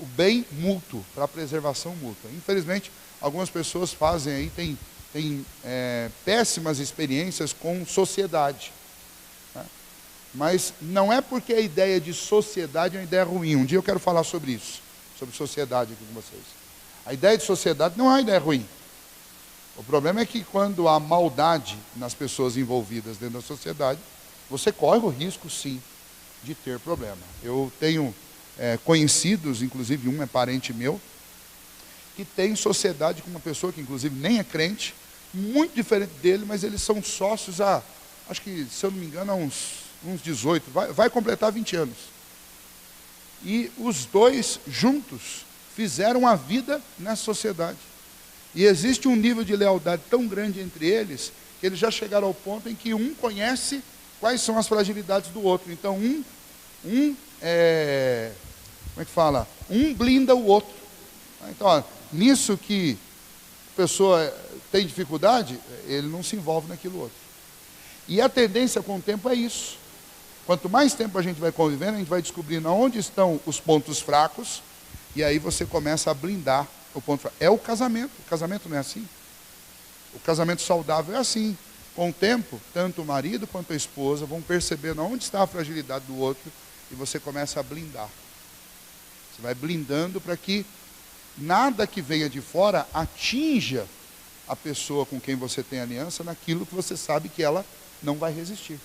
S1: o bem mútuo, para a preservação mútua. Infelizmente, algumas pessoas fazem aí, tem péssimas experiências com sociedade. Né? Mas não é porque a ideia de sociedade é uma ideia ruim. Um dia eu quero falar sobre isso, sobre sociedade aqui com vocês. A ideia de sociedade não é uma ideia ruim. O problema é que quando há maldade nas pessoas envolvidas dentro da sociedade, você corre o risco, sim, de ter problema. Eu tenho conhecidos, inclusive um é parente meu, que tem sociedade com uma pessoa que inclusive nem é crente, muito diferente dele, mas eles são sócios há, acho que, se eu não me engano, há uns 18, vai completar 20 anos. E os dois juntos fizeram a vida nessa sociedade. E existe um nível de lealdade tão grande entre eles, que eles já chegaram ao ponto em que um conhece quais são as fragilidades do outro. Então como é que fala? Um blinda o outro. Então, ó, nisso que a pessoa tem dificuldade, ele não se envolve naquilo outro. E a tendência com o tempo é isso. Quanto mais tempo a gente vai convivendo, a gente vai descobrindo onde estão os pontos fracos E aí você começa a blindar o ponto fraco. É o casamento não é assim. O casamento saudável é assim. Com o tempo, tanto o marido quanto a esposa vão percebendo onde está a fragilidade do outro e você começa a blindar. Você vai blindando para que nada que venha de fora atinja a pessoa com quem você tem aliança naquilo que você sabe que ela não vai resistir.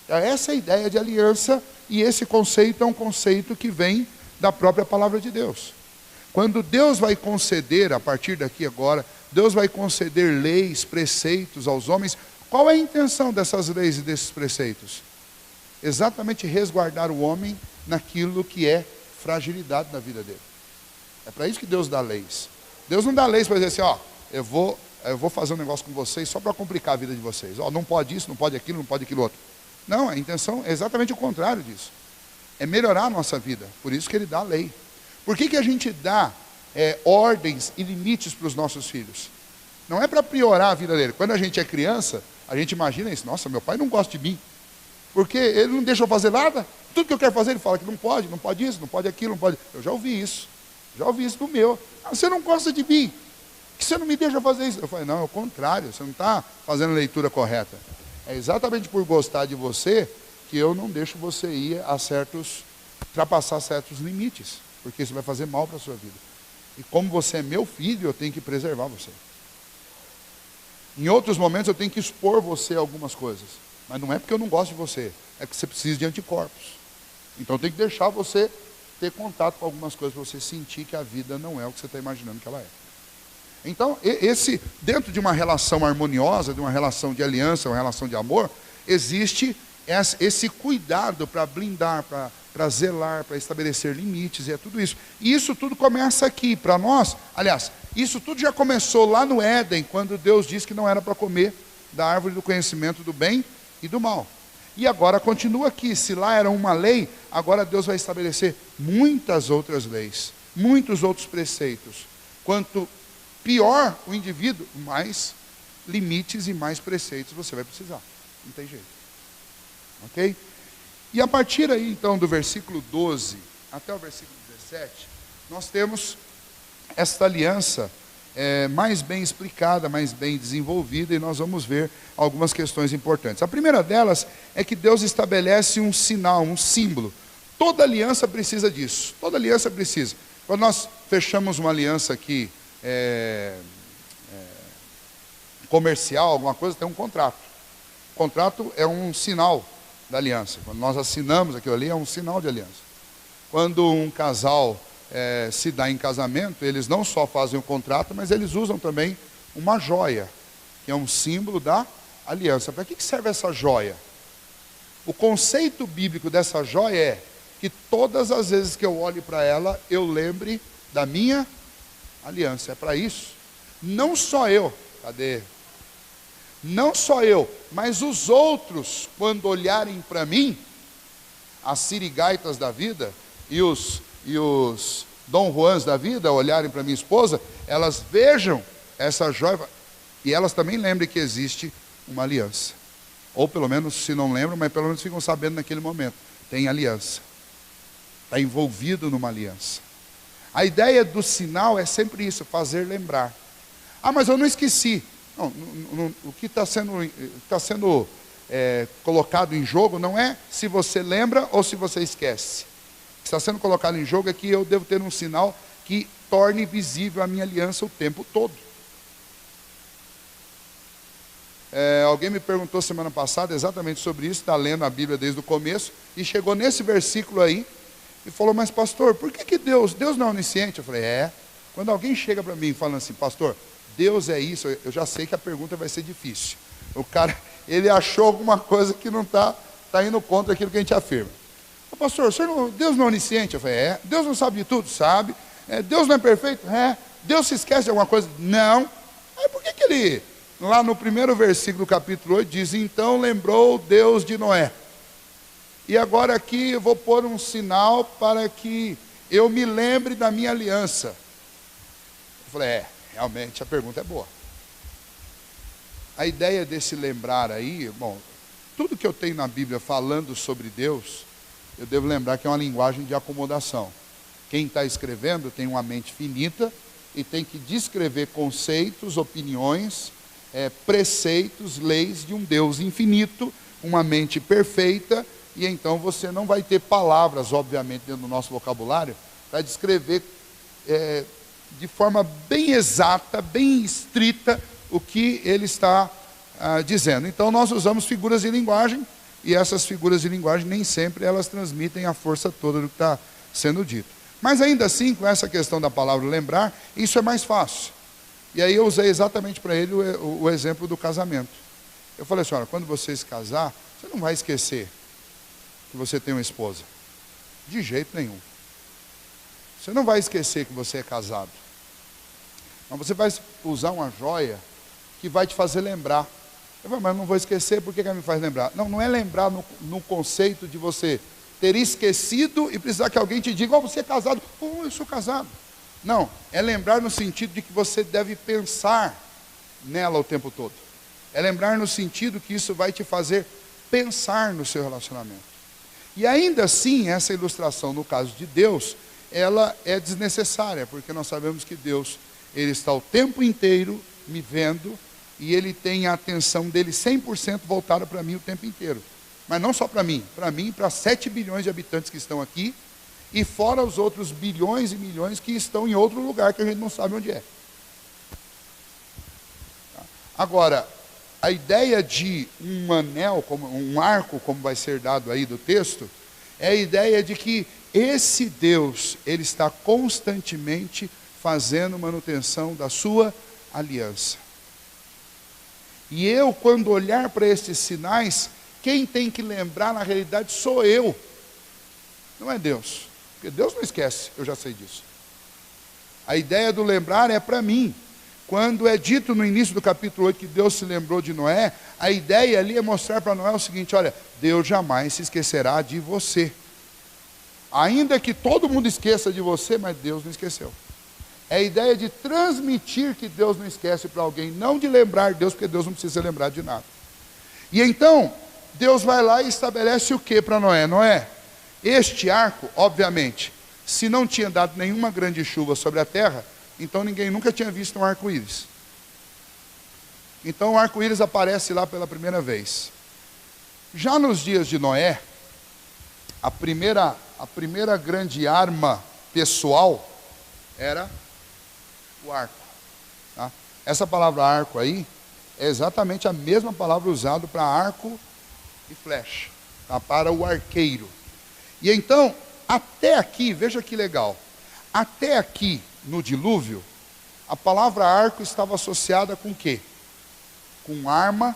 S1: Tá? Essa é a ideia de aliança, e esse conceito é um conceito que vem da própria palavra de Deus. Quando Deus vai conceder, a partir daqui agora, Deus vai conceder leis, preceitos aos homens, qual é a intenção dessas leis e desses preceitos? Exatamente resguardar o homem naquilo que é fragilidade da vida dele. É para isso que Deus dá leis. Deus não dá leis para dizer assim, ó, eu vou fazer um negócio com vocês só para complicar a vida de vocês. Ó, não pode isso, não pode aquilo, não pode aquilo outro. Não, a intenção é exatamente o contrário disso. É melhorar a nossa vida. Por isso que Ele dá a lei. Por que a gente dá ordens e limites para os nossos filhos? Não é para piorar a vida dele. Quando a gente é criança, a gente imagina isso. Nossa, meu pai não gosta de mim. Porque ele não deixa eu fazer nada. Tudo que eu quero fazer, ele fala que não pode isso, não pode aquilo, não pode. Eu já ouvi isso. Já ouvi isso do meu. Ah, você não gosta de mim. Que você não me deixa fazer isso? Eu falei, não, é o contrário. Você não está fazendo a leitura correta. É exatamente por gostar de você que eu não deixo você ir a ultrapassar certos limites. Porque isso vai fazer mal para a sua vida. E como você é meu filho, eu tenho que preservar você. Em outros momentos eu tenho que expor você a algumas coisas. Mas não é porque eu não gosto de você. É que você precisa de anticorpos. Então eu tenho que deixar você ter contato com algumas coisas para você sentir que a vida não é o que você está imaginando que ela é. Então, dentro de uma relação harmoniosa, de uma relação de aliança, uma relação de amor, existe esse cuidado para blindar, para zelar, para estabelecer limites, e é tudo isso. E isso tudo começa aqui, para nós. Aliás, isso tudo já começou lá no Éden, quando Deus disse que não era para comer da árvore do conhecimento do bem e do mal. E agora continua aqui. Se lá era uma lei, agora Deus vai estabelecer muitas outras leis, muitos outros preceitos. Quanto pior o indivíduo, mais limites e mais preceitos você vai precisar. Não tem jeito. Ok? E a partir aí, então, do versículo 12 até o versículo 17, nós temos esta aliança mais bem explicada, mais bem desenvolvida, e nós vamos ver algumas questões importantes. A primeira delas é que Deus estabelece um sinal, um símbolo. Toda aliança precisa disso. Toda aliança precisa. Quando nós fechamos uma aliança aqui, comercial, alguma coisa, tem um contrato. O contrato é um sinal da aliança. Quando nós assinamos aquilo ali, é um sinal de aliança. Quando um casal se dá em casamento, eles não só fazem o contrato, mas eles usam também uma joia, que é um símbolo da aliança. Para que serve essa joia? O conceito bíblico dessa joia é que todas as vezes que eu olhe para ela, eu lembre da minha aliança. É para isso. Não só eu, cadê? Não só eu, mas os outros, quando olharem para mim, as sirigaitas da vida e os Dom Juans da vida, olharem para minha esposa, elas vejam essa joia e elas também lembrem que existe uma aliança. Ou pelo menos, se não lembram, mas pelo menos ficam sabendo naquele momento. Tem aliança. Está envolvido numa aliança. A ideia do sinal é sempre isso, fazer lembrar. Ah, mas eu não esqueci. Não, o que está sendo colocado em jogo não é se você lembra ou se você esquece. O que está sendo colocado em jogo é que eu devo ter um sinal que torne visível a minha aliança o tempo todo. Alguém me perguntou semana passada exatamente sobre isso, está lendo a Bíblia desde o começo, e chegou nesse versículo aí, e falou, mas pastor, por que Deus não é onisciente? Eu falei, quando alguém chega para mim falando assim, pastor, Deus é isso, eu já sei que a pergunta vai ser difícil. O cara, ele achou alguma coisa que não está indo contra aquilo que a gente afirma. Pastor, Deus não é onisciente? Eu falei, Deus não sabe de tudo? Sabe. Deus não é perfeito? Deus se esquece de alguma coisa? Não. Aí por que ele, lá no primeiro versículo do capítulo 8, diz, então lembrou Deus de Noé. E agora aqui eu vou pôr um sinal para que eu me lembre da minha aliança. Eu falei, realmente a pergunta é boa. A ideia desse lembrar aí, bom, tudo que eu tenho na Bíblia falando sobre Deus, eu devo lembrar que é uma linguagem de acomodação. Quem está escrevendo tem uma mente finita e tem que descrever conceitos, opiniões, preceitos, leis de um Deus infinito, uma mente perfeita, e então você não vai ter palavras, obviamente, dentro do nosso vocabulário, para descrever de forma bem exata, bem estrita, o que ele está dizendo. Então nós usamos figuras de linguagem, e essas figuras de linguagem nem sempre elas transmitem a força toda do que está sendo dito. Mas ainda assim, com essa questão da palavra lembrar, isso é mais fácil. E aí eu usei exatamente para ele o exemplo do casamento. Eu falei assim, olha, quando você se casar, você não vai esquecer que você tem uma esposa. De jeito nenhum. Você não vai esquecer que você é casado. Mas você vai usar uma joia que vai te fazer lembrar. Eu falei, mas não vou esquecer, por que ela me faz lembrar? Não, não é lembrar no conceito de você ter esquecido e precisar que alguém te diga, oh, você é casado. Oh, eu sou casado. Não, é lembrar no sentido de que você deve pensar nela o tempo todo. É lembrar no sentido que isso vai te fazer pensar no seu relacionamento. E ainda assim, essa ilustração, no caso de Deus, ela é desnecessária, porque nós sabemos que Deus, Ele está o tempo inteiro me vendo, e Ele tem a atenção dele 100% voltada para mim o tempo inteiro. Mas não só para mim e para 7 bilhões de habitantes que estão aqui, e fora os outros bilhões e milhões que estão em outro lugar que a gente não sabe onde é. Agora, a ideia de um anel, um arco, como vai ser dado aí do texto, é a ideia de que esse Deus, Ele está constantemente fazendo manutenção da sua aliança. E eu, quando olhar para esses sinais, quem tem que lembrar na realidade sou eu, não é Deus. Porque Deus não esquece, eu já sei disso. A ideia do lembrar é para mim. Quando é dito no início do capítulo 8 que Deus se lembrou de Noé, a ideia ali é mostrar para Noé o seguinte, olha, Deus jamais se esquecerá de você. Ainda que todo mundo esqueça de você, mas Deus não esqueceu. É a ideia de transmitir que Deus não esquece para alguém, não de lembrar Deus, porque Deus não precisa lembrar de nada. E então, Deus vai lá e estabelece o que para Noé? Noé, este arco, obviamente, se não tinha dado nenhuma grande chuva sobre a terra, então ninguém nunca tinha visto um arco-íris. Então o arco-íris aparece lá pela primeira vez. Já nos dias de Noé, a primeira grande arma pessoal era o arco. Tá? Essa palavra arco aí é exatamente a mesma palavra usada para arco e flecha, tá? Para o arqueiro. E então, até aqui, veja que legal, até aqui no dilúvio, a palavra arco estava associada com o quê? Com arma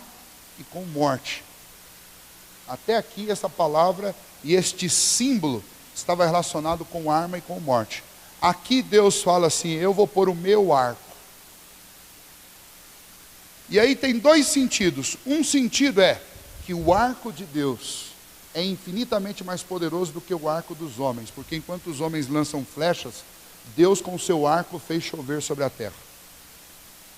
S1: e com morte. Até aqui essa palavra e este símbolo estava relacionado com arma e com morte. Aqui Deus fala assim, eu vou pôr o meu arco. E aí tem dois sentidos. Um sentido é que o arco de Deus é infinitamente mais poderoso do que o arco dos homens, porque enquanto os homens lançam flechas, Deus com o seu arco fez chover sobre a terra.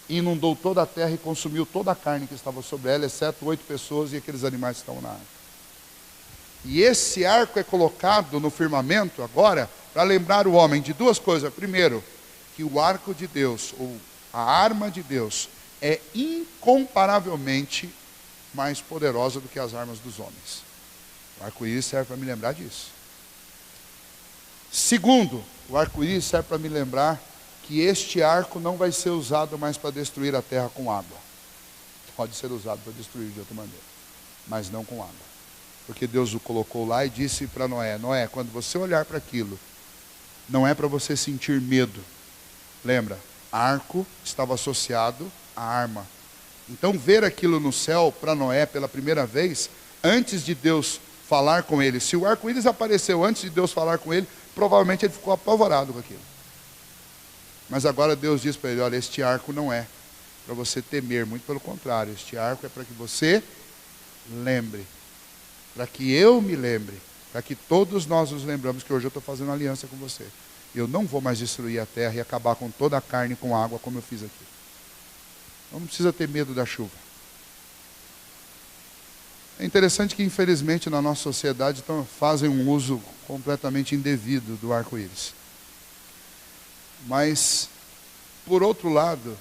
S1: Inundou toda a terra e consumiu toda a carne que estava sobre ela, exceto 8 pessoas e aqueles animais que estavam na arca. E esse arco é colocado no firmamento agora para lembrar o homem de duas coisas. Primeiro, que o arco de Deus, ou a arma de Deus, é incomparavelmente mais poderosa do que as armas dos homens. O arco-íris serve para me lembrar disso. Segundo, o arco-íris serve para me lembrar que este arco não vai ser usado mais para destruir a terra com água. Pode ser usado para destruir de outra maneira, mas não com água. Porque Deus o colocou lá e disse para Noé, Noé, quando você olhar para aquilo, não é para você sentir medo. Lembra, arco estava associado à arma. Então ver aquilo no céu para Noé pela primeira vez, antes de Deus falar com ele, se o arco-íris apareceu antes de Deus falar com ele, provavelmente ele ficou apavorado com aquilo. Mas agora Deus diz para ele, olha, este arco não é para você temer, muito pelo contrário, este arco é para que você lembre, para que eu me lembre, para que todos nós nos lembramos que hoje eu estou fazendo aliança com você. Eu não vou mais destruir a terra e acabar com toda a carne com água como eu fiz aqui. Então não precisa ter medo da chuva. É interessante que, infelizmente, na nossa sociedade fazem um uso completamente indevido do arco-íris. Mas, por outro lado,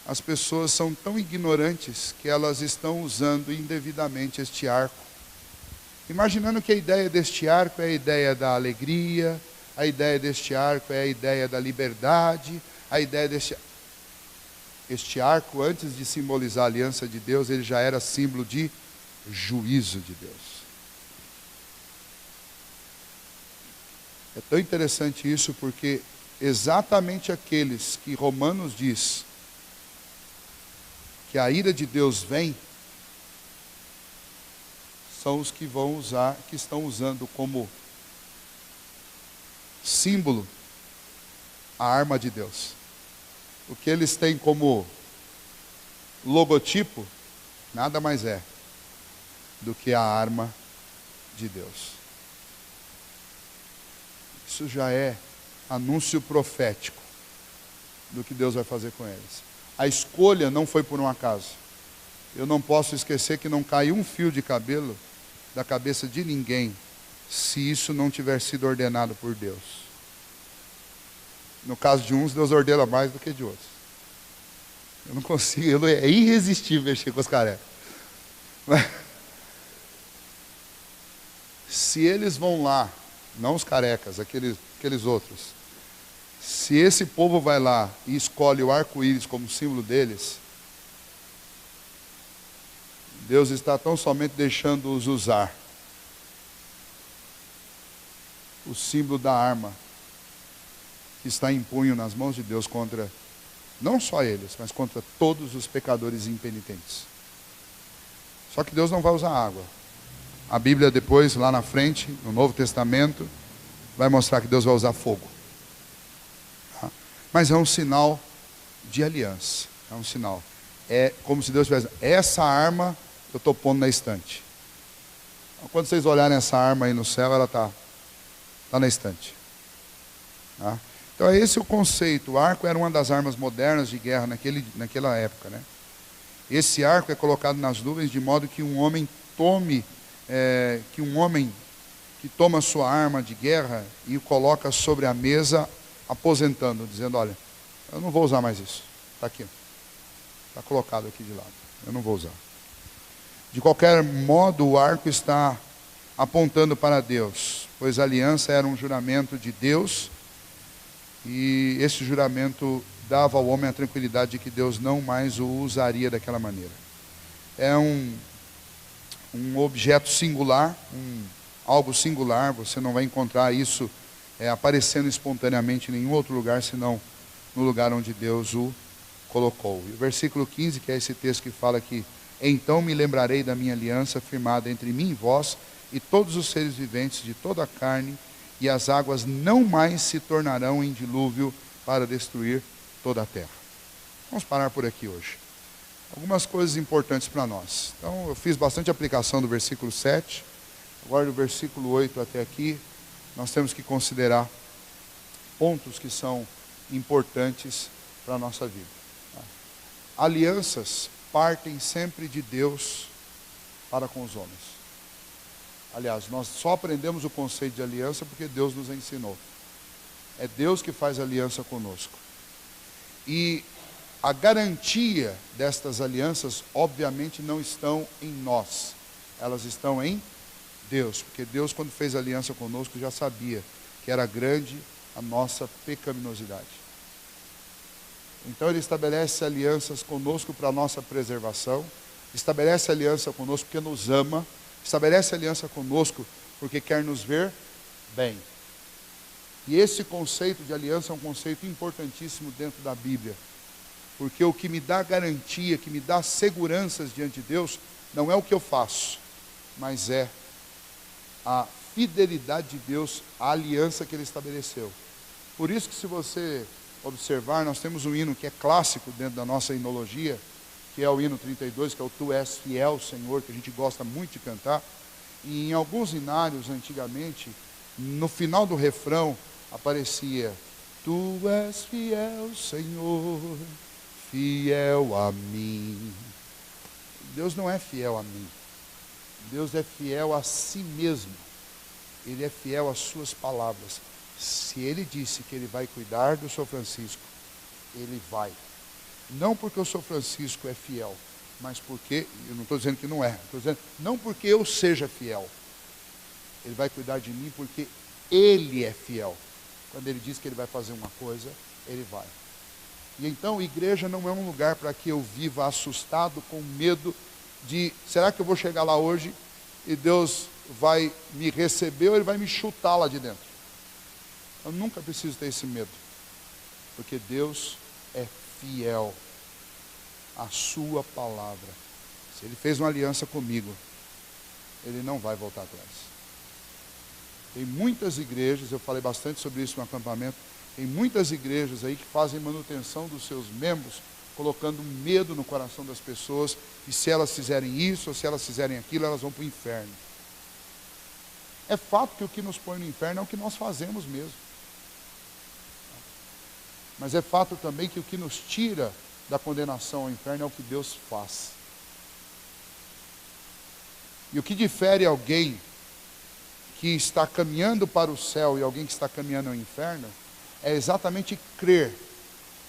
S1: as pessoas são tão ignorantes que elas estão usando indevidamente este arco, imaginando que a ideia deste arco é a ideia da alegria, a ideia deste arco é a ideia da liberdade, a ideia este arco, antes de simbolizar a aliança de Deus, ele já era símbolo de juízo de Deus. É tão interessante isso porque exatamente aqueles que Romanos diz que a ira de Deus vem, são os que vão usar, que estão usando como símbolo a arma de Deus. O que eles têm como logotipo, nada mais é do que a arma de Deus. Isso já é anúncio profético do que Deus vai fazer com eles. A escolha não foi por um acaso. Eu não posso esquecer que não cai um fio de cabelo da cabeça de ninguém se isso não tiver sido ordenado por Deus. No caso de uns, Deus ordena mais do que de outros. Eu não consigo, é irresistível mexer com os carecas. Mas, se eles vão lá, não os carecas, aqueles outros, se esse povo vai lá e escolhe o arco-íris como símbolo deles, Deus está tão somente deixando-os usar o símbolo da arma que está em punho nas mãos de Deus contra, não só eles, mas contra todos os pecadores impenitentes. Só que Deus não vai usar água. A Bíblia depois, lá na frente, no Novo Testamento, vai mostrar que Deus vai usar fogo. Tá? Mas é um sinal de aliança. É um sinal. É como se Deus tivesse, essa arma eu estou pondo na estante. Então, quando vocês olharem essa arma aí no céu, ela está na estante. Tá? Então é esse o conceito. O arco era uma das armas modernas de guerra naquela época, né? Esse arco é colocado nas nuvens de modo que um homem que toma sua arma de guerra e o coloca sobre a mesa, aposentando, dizendo, olha, eu não vou usar mais isso. Está aqui. Está colocado aqui de lado. Eu não vou usar. De qualquer modo, o arco está apontando para Deus, pois a aliança era um juramento de Deus, e esse juramento dava ao homem a tranquilidade de que Deus não mais o usaria daquela maneira. É um objeto singular, algo singular, você não vai encontrar isso aparecendo espontaneamente em nenhum outro lugar, senão no lugar onde Deus o colocou. E o versículo 15, que é esse texto que fala que então me lembrarei da minha aliança firmada entre mim e vós e todos os seres viventes de toda a carne, e as águas não mais se tornarão em dilúvio para destruir toda a terra. Vamos parar por aqui hoje. Algumas coisas importantes para nós. Então eu fiz bastante aplicação do versículo 7, agora do versículo 8 até aqui, nós temos que considerar pontos que são importantes para a nossa vida. Alianças partem sempre de Deus para com os homens. Aliás, nós só aprendemos o conceito de aliança porque Deus nos ensinou. É Deus que faz aliança conosco. E a garantia destas alianças, obviamente, não estão em nós. Elas estão em Deus. Porque Deus, quando fez aliança conosco, já sabia que era grande a nossa pecaminosidade. Então Ele estabelece alianças conosco para a nossa preservação, estabelece aliança conosco porque nos ama, estabelece aliança conosco porque quer nos ver bem. E esse conceito de aliança é um conceito importantíssimo dentro da Bíblia, porque o que me dá garantia, que me dá seguranças diante de Deus, não é o que eu faço, mas é a fidelidade de Deus à aliança que Ele estabeleceu. Por isso que, se você observar, nós temos um hino que é clássico dentro da nossa hinologia, que é o hino 32, que é o Tu és fiel, Senhor, que a gente gosta muito de cantar. E em alguns hinários, antigamente, no final do refrão, aparecia: Tu és fiel, Senhor, fiel a mim. Deus não é fiel a mim. Deus é fiel a si mesmo. Ele é fiel às suas palavras. Se ele disse que ele vai cuidar do Sr. Francisco, ele vai. Não porque o Sr. Francisco é fiel, mas porque, eu não estou dizendo que não é, estou dizendo, não porque eu seja fiel. Ele vai cuidar de mim porque ele é fiel. Quando ele diz que ele vai fazer uma coisa, ele vai. E então, igreja não é um lugar para que eu viva assustado, com medo de, será que eu vou chegar lá hoje e Deus vai me receber ou ele vai me chutar lá de dentro? Eu nunca preciso ter esse medo, porque Deus é fiel à sua palavra. Se ele fez uma aliança comigo, ele não vai voltar atrás. Tem muitas igrejas, eu falei bastante sobre isso no acampamento, tem muitas igrejas aí que fazem manutenção dos seus membros, colocando medo no coração das pessoas, e se elas fizerem isso, ou se elas fizerem aquilo, elas vão para o inferno. É fato que o que nos põe no inferno é o que nós fazemos mesmo. Mas é fato também que o que nos tira da condenação ao inferno é o que Deus faz. E o que difere alguém que está caminhando para o céu e alguém que está caminhando ao inferno é exatamente crer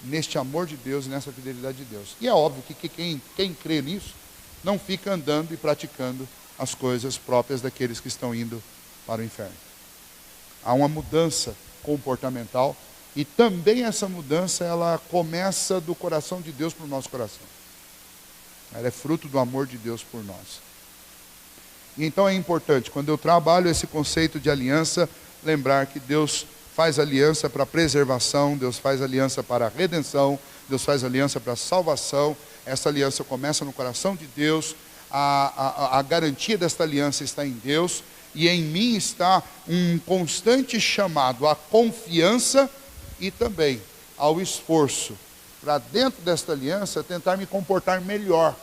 S1: neste amor de Deus e nessa fidelidade de Deus. E é óbvio que quem crê nisso não fica andando e praticando as coisas próprias daqueles que estão indo para o inferno. Há uma mudança comportamental e também essa mudança ela começa do coração de Deus para o nosso coração. Ela é fruto do amor de Deus por nós. E então é importante, quando eu trabalho esse conceito de aliança, lembrar que Deus faz aliança para preservação, Deus faz aliança para a redenção, Deus faz aliança para a salvação. Essa aliança começa no coração de Deus, a garantia desta aliança está em Deus, e em mim está um constante chamado à confiança e também ao esforço, para dentro desta aliança tentar me comportar melhor,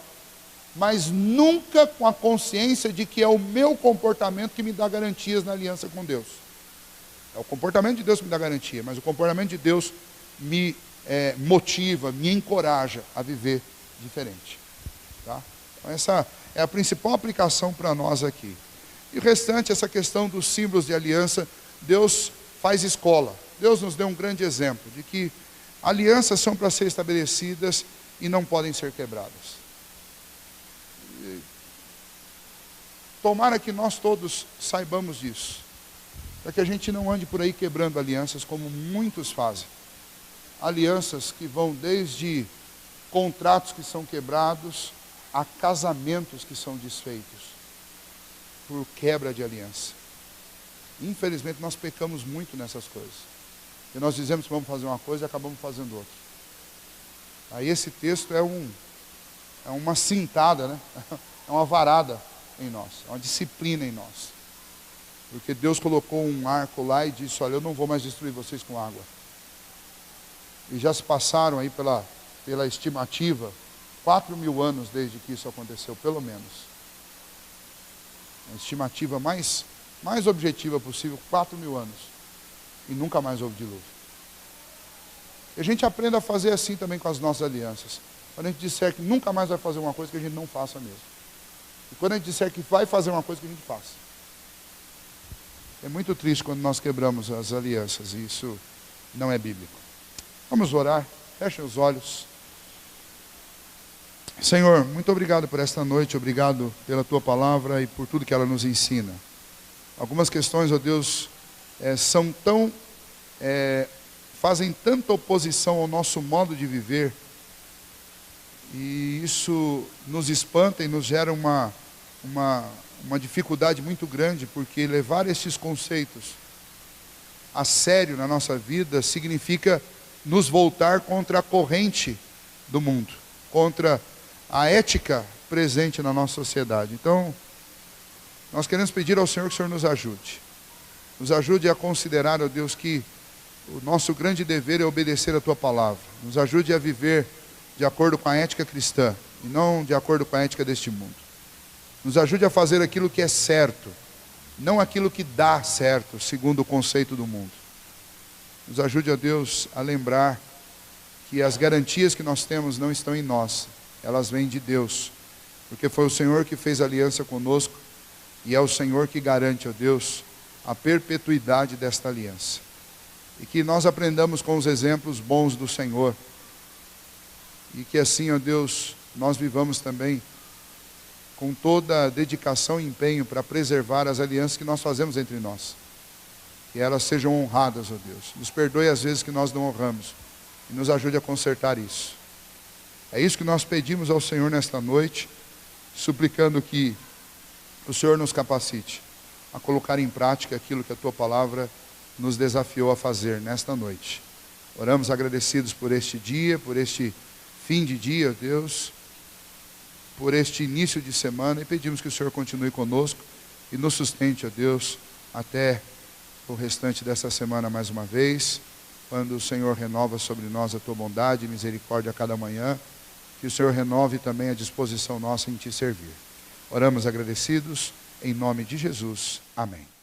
S1: mas nunca com a consciência de que é o meu comportamento que me dá garantias na aliança com Deus. É o comportamento de Deus que me dá garantia, mas o comportamento de Deus me motiva, me encoraja a viver diferente. Tá? Então essa é a principal aplicação para nós aqui. E o restante, essa questão dos símbolos de aliança, Deus faz escola. Deus nos deu um grande exemplo de que alianças são para ser estabelecidas e não podem ser quebradas. Tomara que nós todos saibamos disso, para que a gente não ande por aí quebrando alianças como muitos fazem. Alianças que vão desde contratos que são quebrados a casamentos que são desfeitos por quebra de aliança. Infelizmente nós pecamos muito nessas coisas. E nós dizemos que vamos fazer uma coisa e acabamos fazendo outra. Aí esse texto é uma cintada, né? É uma varada em nós, é uma disciplina em nós. Porque Deus colocou um arco lá e disse, olha, eu não vou mais destruir vocês com água. E já se passaram aí pela estimativa 4.000 anos desde que isso aconteceu, pelo menos. A estimativa mais objetiva possível, 4.000 anos. E nunca mais houve dilúvio. E a gente aprende a fazer assim também com as nossas alianças. Quando a gente disser que nunca mais vai fazer uma coisa, que a gente não faça mesmo. E quando a gente disser que vai fazer uma coisa, que a gente faça. É muito triste quando nós quebramos as alianças, e isso não é bíblico. Vamos orar, fechem os olhos. Senhor, muito obrigado por esta noite, obrigado pela Tua palavra e por tudo que ela nos ensina. Algumas questões, ó Deus, fazem tanta oposição ao nosso modo de viver, e isso nos espanta e nos gera uma dificuldade muito grande, porque levar esses conceitos a sério na nossa vida significa nos voltar contra a corrente do mundo, contra a ética presente na nossa sociedade. Então, nós queremos pedir ao Senhor que o Senhor nos ajude. Nos ajude a considerar, ó Deus, que o nosso grande dever é obedecer a Tua palavra. Nos ajude a viver de acordo com a ética cristã e não de acordo com a ética deste mundo. Nos ajude a fazer aquilo que é certo, não aquilo que dá certo, segundo o conceito do mundo. Nos ajude, ó Deus, a lembrar que as garantias que nós temos não estão em nós, elas vêm de Deus, porque foi o Senhor que fez aliança conosco e é o Senhor que garante, ó Deus, a perpetuidade desta aliança. e que nós aprendamos com os exemplos bons do Senhor, e que assim, ó Deus, nós vivamos também com toda a dedicação e empenho para preservar as alianças que nós fazemos entre nós, que elas sejam honradas, ó Deus. Nos perdoe às vezes que nós não honramos, e nos ajude a consertar isso. É isso que nós pedimos ao Senhor nesta noite, suplicando que o Senhor nos capacite a colocar em prática aquilo que a Tua Palavra nos desafiou a fazer nesta noite. Oramos agradecidos por este dia, por este fim de dia, ó Deus, por este início de semana, e pedimos que o Senhor continue conosco e nos sustente, ó Deus, até o restante dessa semana mais uma vez, quando o Senhor renova sobre nós a Tua bondade e misericórdia a cada manhã, que o Senhor renove também a disposição nossa em Te servir. Oramos agradecidos, em nome de Jesus. Amém.